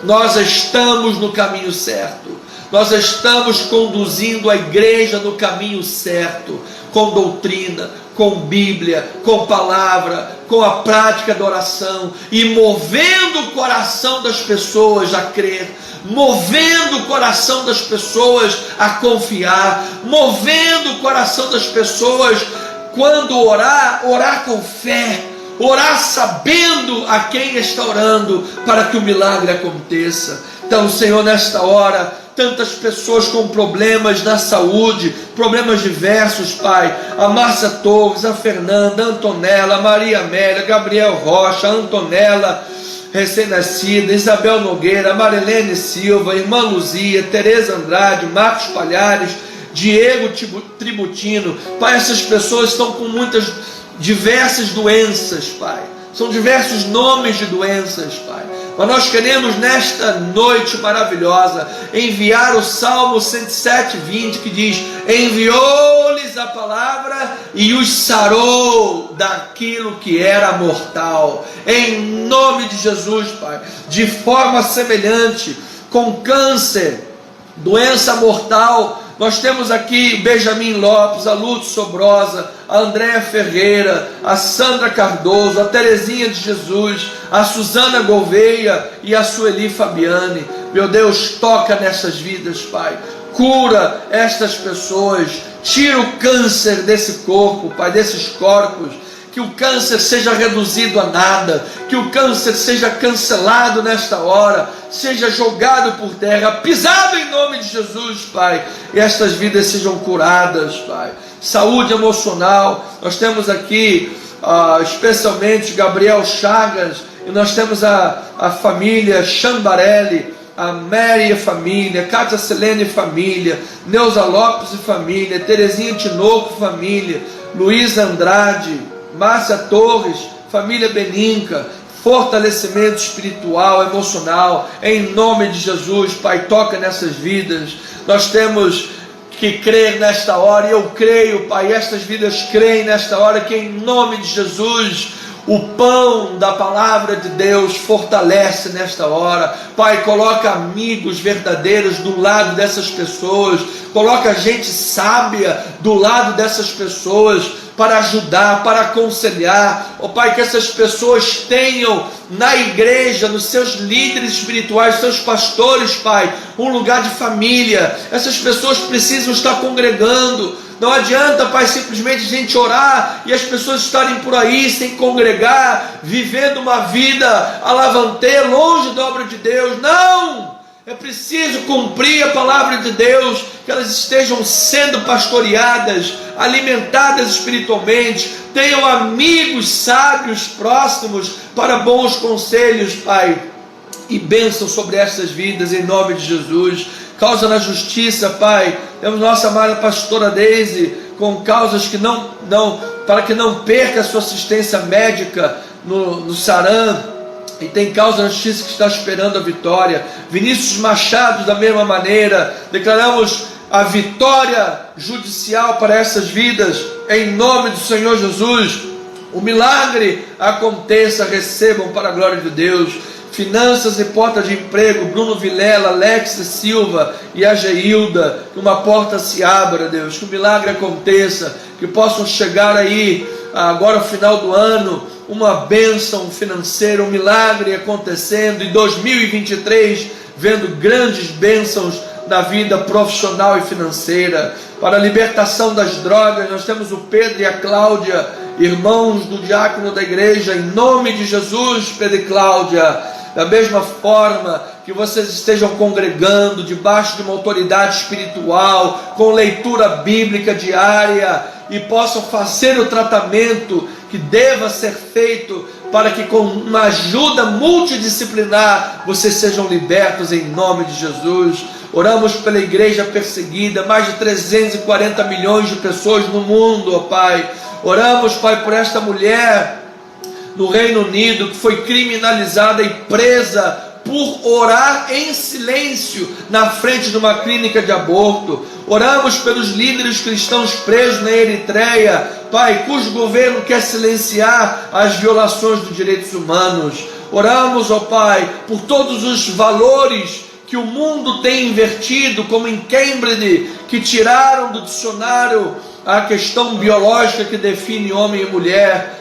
Nós estamos no caminho certo. Nós estamos conduzindo a igreja no caminho certo, com doutrina, com Bíblia, com palavra, com a prática da oração, e movendo o coração das pessoas a crer, movendo o coração das pessoas a confiar, movendo o coração das pessoas, quando orar com fé, orar sabendo a quem está orando, para que o milagre aconteça. Então, Senhor, nesta hora, tantas pessoas com problemas na saúde, problemas diversos, Pai. A Márcia Torres, a Fernanda, a Antonella, a Maria Amélia, Gabriel Rocha, a Antonella, recém-nascida, Isabel Nogueira, Marilene Silva, Irmã Luzia, Tereza Andrade, Marcos Palhares, Diego Tributino. Pai, essas pessoas estão com muitas, diversas doenças, Pai. São diversos nomes de doenças, Pai. Mas nós queremos nesta noite maravilhosa enviar o Salmo 107:20, que diz: enviou-lhes a palavra e os sarou daquilo que era mortal. Em nome de Jesus, Pai. De forma semelhante, com câncer, doença mortal, nós temos aqui Benjamin Lopes, a Lúcia Sobrosa, a Andréa Ferreira, a Sandra Cardoso, a Terezinha de Jesus, a Suzana Gouveia e a Sueli Fabiane. Meu Deus, toca nessas vidas, Pai. Cura estas pessoas. Tira o câncer desse corpo, Pai, desses corpos. Que o câncer seja reduzido a nada, que o câncer seja cancelado nesta hora, seja jogado por terra, pisado em nome de Jesus, Pai, e estas vidas sejam curadas, Pai. Saúde emocional, nós temos aqui especialmente Gabriel Chagas, e nós temos a família Chambarelli, a Mary e família, Cátia Selene e família, Neuza Lopes e família, Terezinha Tinoco e família, Luísa Andrade, Márcia Torres, família Beninca, fortalecimento espiritual, emocional, em nome de Jesus, Pai, toca nessas vidas. Nós temos que crer nesta hora, e eu creio, Pai, estas vidas creem nesta hora, que em nome de Jesus, o pão da palavra de Deus fortalece nesta hora. Pai, coloca amigos verdadeiros do lado dessas pessoas, coloca gente sábia do lado dessas pessoas, para ajudar, para aconselhar. Ó Pai, que essas pessoas tenham na igreja, nos seus líderes espirituais, seus pastores, Pai, um lugar de família. Essas pessoas precisam estar congregando. Não adianta, Pai, simplesmente a gente orar e as pessoas estarem por aí sem congregar, vivendo uma vida alavanteira, longe da obra de Deus. Não! É preciso cumprir a palavra de Deus, que elas estejam sendo pastoreadas, alimentadas espiritualmente, tenham amigos sábios próximos para bons conselhos, Pai, e bênção sobre essas vidas, em nome de Jesus. Causa na justiça, Pai. Temos nossa amada pastora Deise, com causas que para que não perca a sua assistência médica no Saram, e tem causa na justiça que está esperando a vitória. Vinícius Machado, da mesma maneira. Declaramos a vitória judicial para essas vidas, em nome do Senhor Jesus. O milagre aconteça, recebam para a glória de Deus. Finanças e porta de emprego, Bruno Vilela, Alexia Silva e a Geilda, que uma porta se abra, Deus, que o milagre aconteça, que possam chegar aí, agora ao final do ano, uma bênção financeira, um milagre acontecendo, em 2023, vendo grandes bênçãos na vida profissional e financeira. Para a libertação das drogas, nós temos o Pedro e a Cláudia, irmãos do diácono da igreja, em nome de Jesus, Pedro e Cláudia. Da mesma forma que vocês estejam congregando debaixo de uma autoridade espiritual, com leitura bíblica diária, e possam fazer o tratamento que deva ser feito, para que com uma ajuda multidisciplinar vocês sejam libertos em nome de Jesus. Oramos pela igreja perseguida, mais de 340 milhões de pessoas no mundo, ó Pai. Oramos, Pai, por esta mulher no Reino Unido, que foi criminalizada e presa por orar em silêncio na frente de uma clínica de aborto. Oramos pelos líderes cristãos presos na Eritreia, Pai, cujo governo quer silenciar as violações dos direitos humanos. Oramos, ó Pai, por todos os valores que o mundo tem invertido, como em Cambridge, que tiraram do dicionário a questão biológica que define homem e mulher.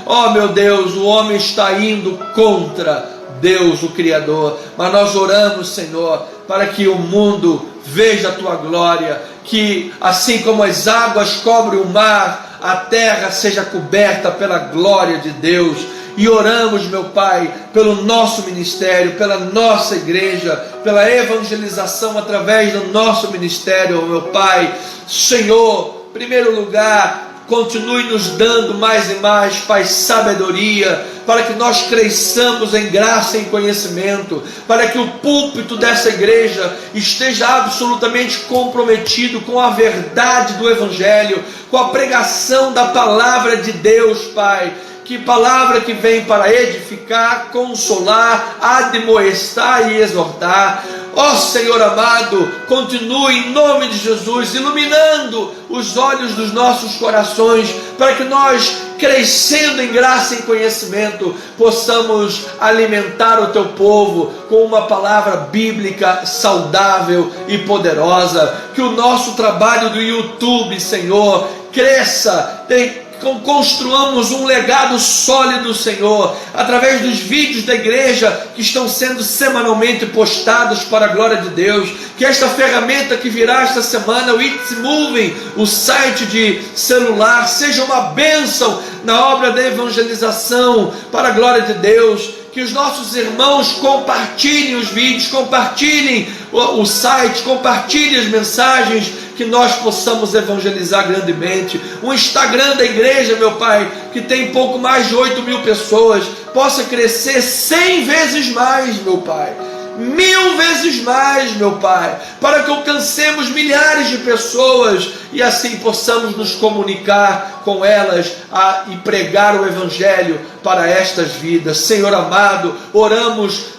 Oh meu Deus, o homem está indo contra Deus, o Criador. Mas nós oramos, Senhor, para que o mundo veja a Tua glória, que assim como as águas cobrem o mar, a terra seja coberta pela glória de Deus. E oramos, meu Pai, pelo nosso ministério, pela nossa igreja, pela evangelização através do nosso ministério, meu Pai. Senhor, em primeiro lugar, continue nos dando mais e mais, Pai, sabedoria, para que nós cresçamos em graça e em conhecimento, para que o púlpito dessa igreja esteja absolutamente comprometido com a verdade do Evangelho, com a pregação da palavra de Deus, Pai. Que palavra que vem para edificar, consolar, admoestar e exortar. Ó Senhor amado, continue em nome de Jesus iluminando os olhos dos nossos corações, para que nós, crescendo em graça e em conhecimento, possamos alimentar o Teu povo com uma palavra bíblica saudável e poderosa. Que o nosso trabalho do YouTube, Senhor, cresça, construamos um legado sólido, Senhor, através dos vídeos da igreja que estão sendo semanalmente postados para a glória de Deus. Que esta ferramenta que virá esta semana, o It's Moving, o site de celular, seja uma bênção na obra da evangelização para a glória de Deus. Que os nossos irmãos compartilhem os vídeos, compartilhem o site, compartilhem as mensagens, que nós possamos evangelizar grandemente. O Instagram da igreja, meu Pai, que tem pouco mais de 8 mil pessoas, possa crescer 100 vezes mais, meu Pai, 1000 vezes mais, meu Pai, para que alcancemos milhares de pessoas e assim possamos nos comunicar com elas e pregar o Evangelho para estas vidas. Senhor amado, oramos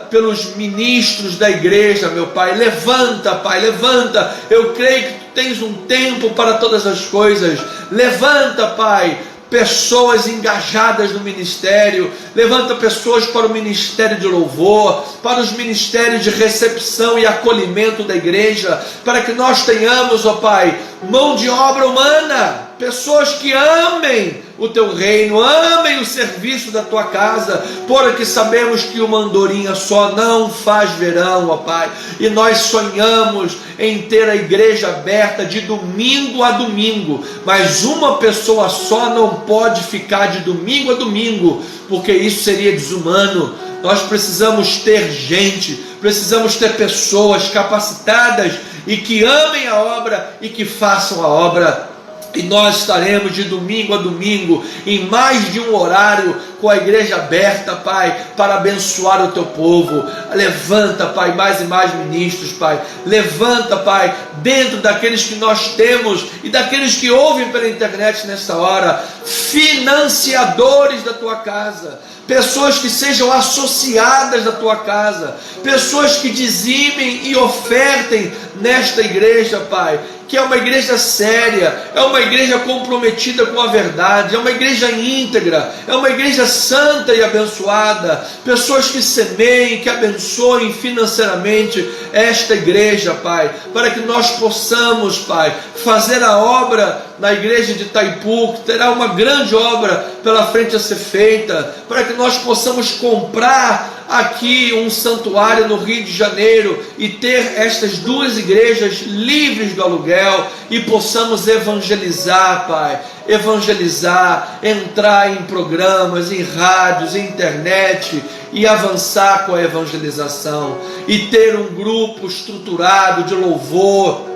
pelos ministros da igreja, meu Pai. Levanta, Pai, levanta. Eu creio que Tu tens um tempo para todas as coisas. Levanta, Pai, pessoas engajadas no ministério. Levanta pessoas para o ministério de louvor, para os ministérios de recepção e acolhimento da igreja, para que nós tenhamos, ó Pai, mão de obra humana, pessoas que amem o Teu reino, amem o serviço da Tua casa, porque sabemos que uma andorinha só não faz verão, ó Pai, e nós sonhamos em ter a igreja aberta de domingo a domingo, mas uma pessoa só não pode ficar de domingo a domingo, porque isso seria desumano. Nós precisamos ter gente, precisamos ter pessoas capacitadas e que amem a obra e que façam a obra. E nós estaremos de domingo a domingo, em mais de um horário, com a igreja aberta, Pai, para abençoar o Teu povo. Levanta, Pai, mais e mais ministros, Pai. Levanta, Pai, dentro daqueles que nós temos e daqueles que ouvem pela internet nesta hora, financiadores da Tua casa. pessoas que sejam associadas da tua casa, pessoas que dizimem e ofertem nesta igreja, Pai, que é uma igreja séria, é uma igreja comprometida com a verdade, é uma igreja íntegra, é uma igreja santa e abençoada, pessoas que semeiem, que abençoem financeiramente esta igreja, Pai, para que nós possamos, Pai, fazer a obra na igreja de Itaipu, que terá uma grande obra pela frente a ser feita, para que nós possamos comprar aqui um santuário no Rio de Janeiro e ter estas duas igrejas livres do aluguel e possamos evangelizar, Pai, evangelizar, entrar em programas, em rádios, em internet e avançar com a evangelização e ter um grupo estruturado de louvor,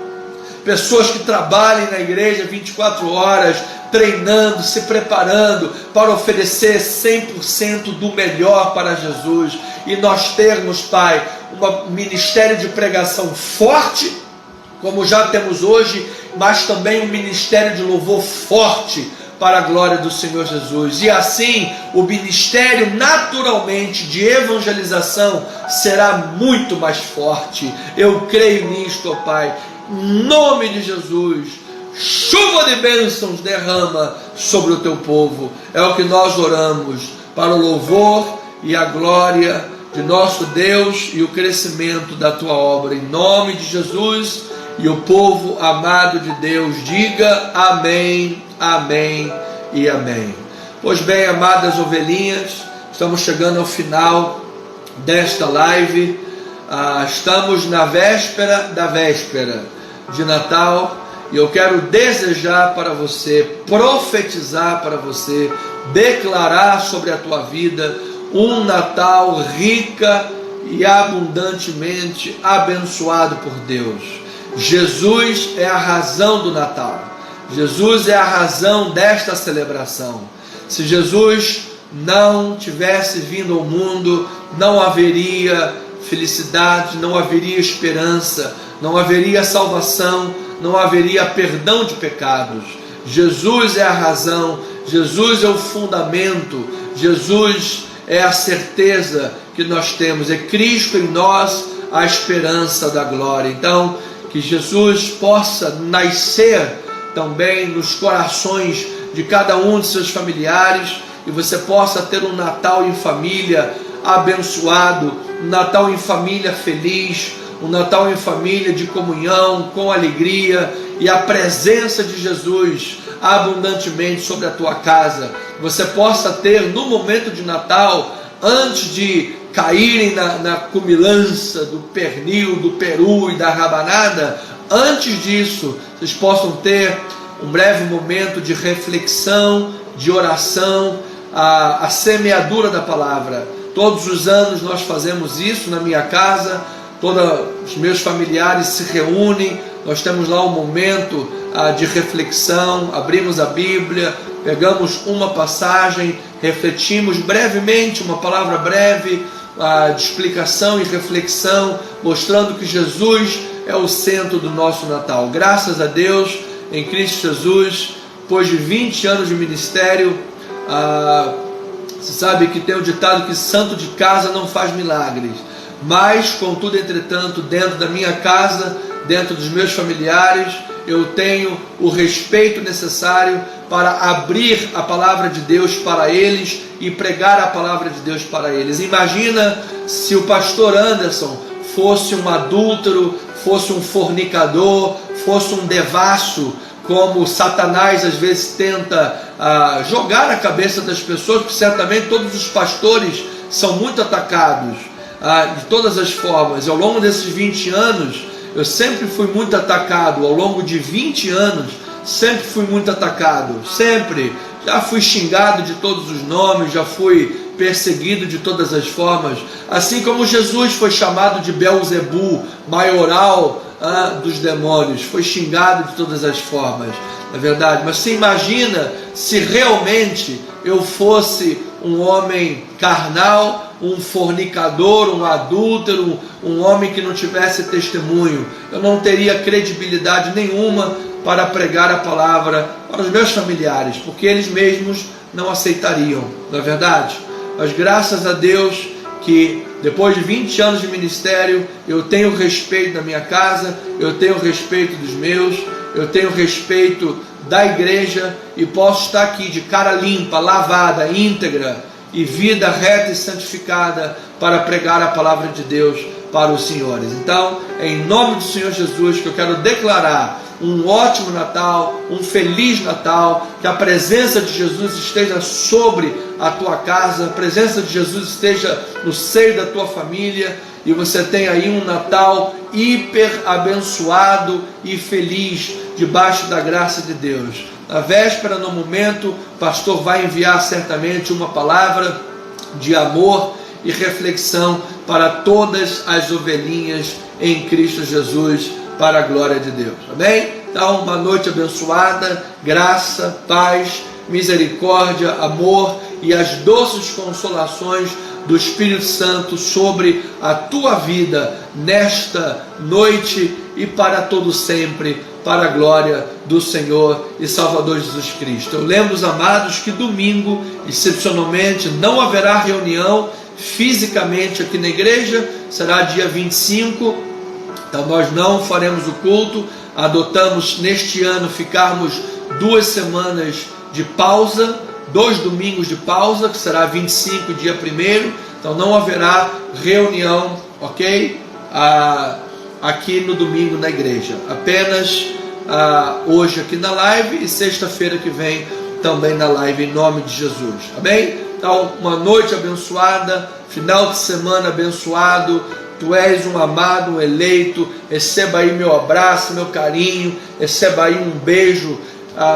pessoas que trabalhem na igreja 24 horas, treinando, se preparando para oferecer 100% do melhor para Jesus, e nós termos, Pai, um ministério de pregação forte, como já temos hoje, mas também um ministério de louvor forte para a glória do Senhor Jesus, e assim o ministério naturalmente de evangelização será muito mais forte. Eu creio nisto, ó Pai, em nome de Jesus. Chuva de bênçãos derrama sobre o teu povo, é o que nós oramos, para o louvor e a glória de nosso Deus e o crescimento da tua obra, em nome de Jesus. E o povo amado de Deus diga amém, amém e amém. Pois bem, amadas ovelhinhas, estamos chegando ao final desta live. Estamos na véspera da véspera de Natal, e eu quero desejar para você, profetizar para você, declarar sobre a tua vida um Natal rica e abundantemente abençoado por Deus. Jesus é a razão do Natal, Jesus é a razão desta celebração. Se Jesus não tivesse vindo ao mundo, não haveria felicidade, não haveria esperança, não haveria salvação, não haveria perdão de pecados. Jesus é a razão, Jesus é o fundamento, Jesus é a certeza que nós temos, é Cristo em nós a esperança da glória. Então, que Jesus possa nascer também nos corações de cada um de seus familiares, e você possa ter um Natal em família abençoado, um Natal em família feliz, um Natal em família de comunhão, com alegria, e a presença de Jesus abundantemente sobre a tua casa. Você possa ter no momento de Natal, antes de caírem na comilança do pernil, do peru e da rabanada, antes disso, vocês possam ter um breve momento de reflexão, de oração, a semeadura da palavra. Todos os anos nós fazemos isso na minha casa, todos os meus familiares se reúnem, nós temos lá um momento de reflexão, abrimos a Bíblia, pegamos uma passagem, refletimos brevemente, uma palavra breve, de explicação e reflexão, mostrando que Jesus é o centro do nosso Natal. Graças a Deus, em Cristo Jesus, depois de 20 anos de ministério, você sabe que tem o ditado que santo de casa não faz milagres, mas, contudo, entretanto, dentro da minha casa, dentro dos meus familiares, eu tenho o respeito necessário para abrir a palavra de Deus para eles e pregar a palavra de Deus para eles. Imagina se o pastor Anderson fosse um adúltero, fosse um fornicador, fosse um devasso, como Satanás às vezes tenta jogar na cabeça das pessoas, porque certamente todos os pastores são muito atacados de todas as formas. Ao longo desses 20 anos, eu sempre fui muito atacado. Ao longo de 20 anos, sempre fui muito atacado, sempre. Já fui xingado de todos os nomes, já fui perseguido de todas as formas. Assim como Jesus foi chamado de Belzebu, maioral dos demônios, foi xingado de todas as formas, na verdade. Mas você imagina se realmente eu fosse um homem carnal, um fornicador, um adúltero, um homem que não tivesse testemunho. Eu não teria credibilidade nenhuma para pregar a palavra para os meus familiares, porque eles mesmos não aceitariam, não é verdade? mas graças a Deus que depois de 20 anos de ministério, eu tenho respeito da minha casa, eu tenho respeito dos meus, eu tenho respeito da igreja e posso estar aqui de cara limpa, lavada, íntegra e vida reta e santificada para pregar a palavra de Deus para os senhores. Então, é em nome do Senhor Jesus que eu quero declarar um ótimo Natal, um feliz Natal, que a presença de Jesus esteja sobre a tua casa, a presença de Jesus esteja no seio da tua família, e você tenha aí um Natal hiper abençoado e feliz, debaixo da graça de Deus. Na véspera, no momento, o pastor vai enviar certamente uma palavra de amor e reflexão para todas as ovelhinhas em Cristo Jesus, para a glória de Deus, amém? Então, uma noite abençoada, graça, paz, misericórdia, amor e as doces consolações do Espírito Santo sobre a tua vida nesta noite e para todo sempre, para a glória do Senhor e Salvador Jesus Cristo. Eu lembro, os amados, que domingo, excepcionalmente, não haverá reunião fisicamente aqui na igreja, será dia 25. Então nós não faremos o culto, adotamos neste ano ficarmos 2 semanas de pausa, 2 domingos de pausa, que será 25 dia 1º, então não haverá reunião, ok? Aqui no domingo na igreja, apenas hoje aqui na live e sexta-feira que vem também na live, em nome de Jesus, amém? Então, uma noite abençoada, final de semana abençoado. Tu és um amado, um eleito. Receba aí meu abraço, meu carinho. Receba aí um beijo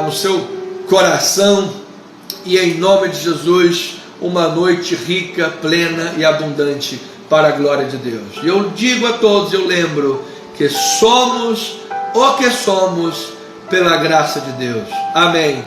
no seu coração. E em nome de Jesus, uma noite rica, plena e abundante para a glória de Deus. E eu digo a todos, eu lembro que somos o que somos pela graça de Deus. Amém.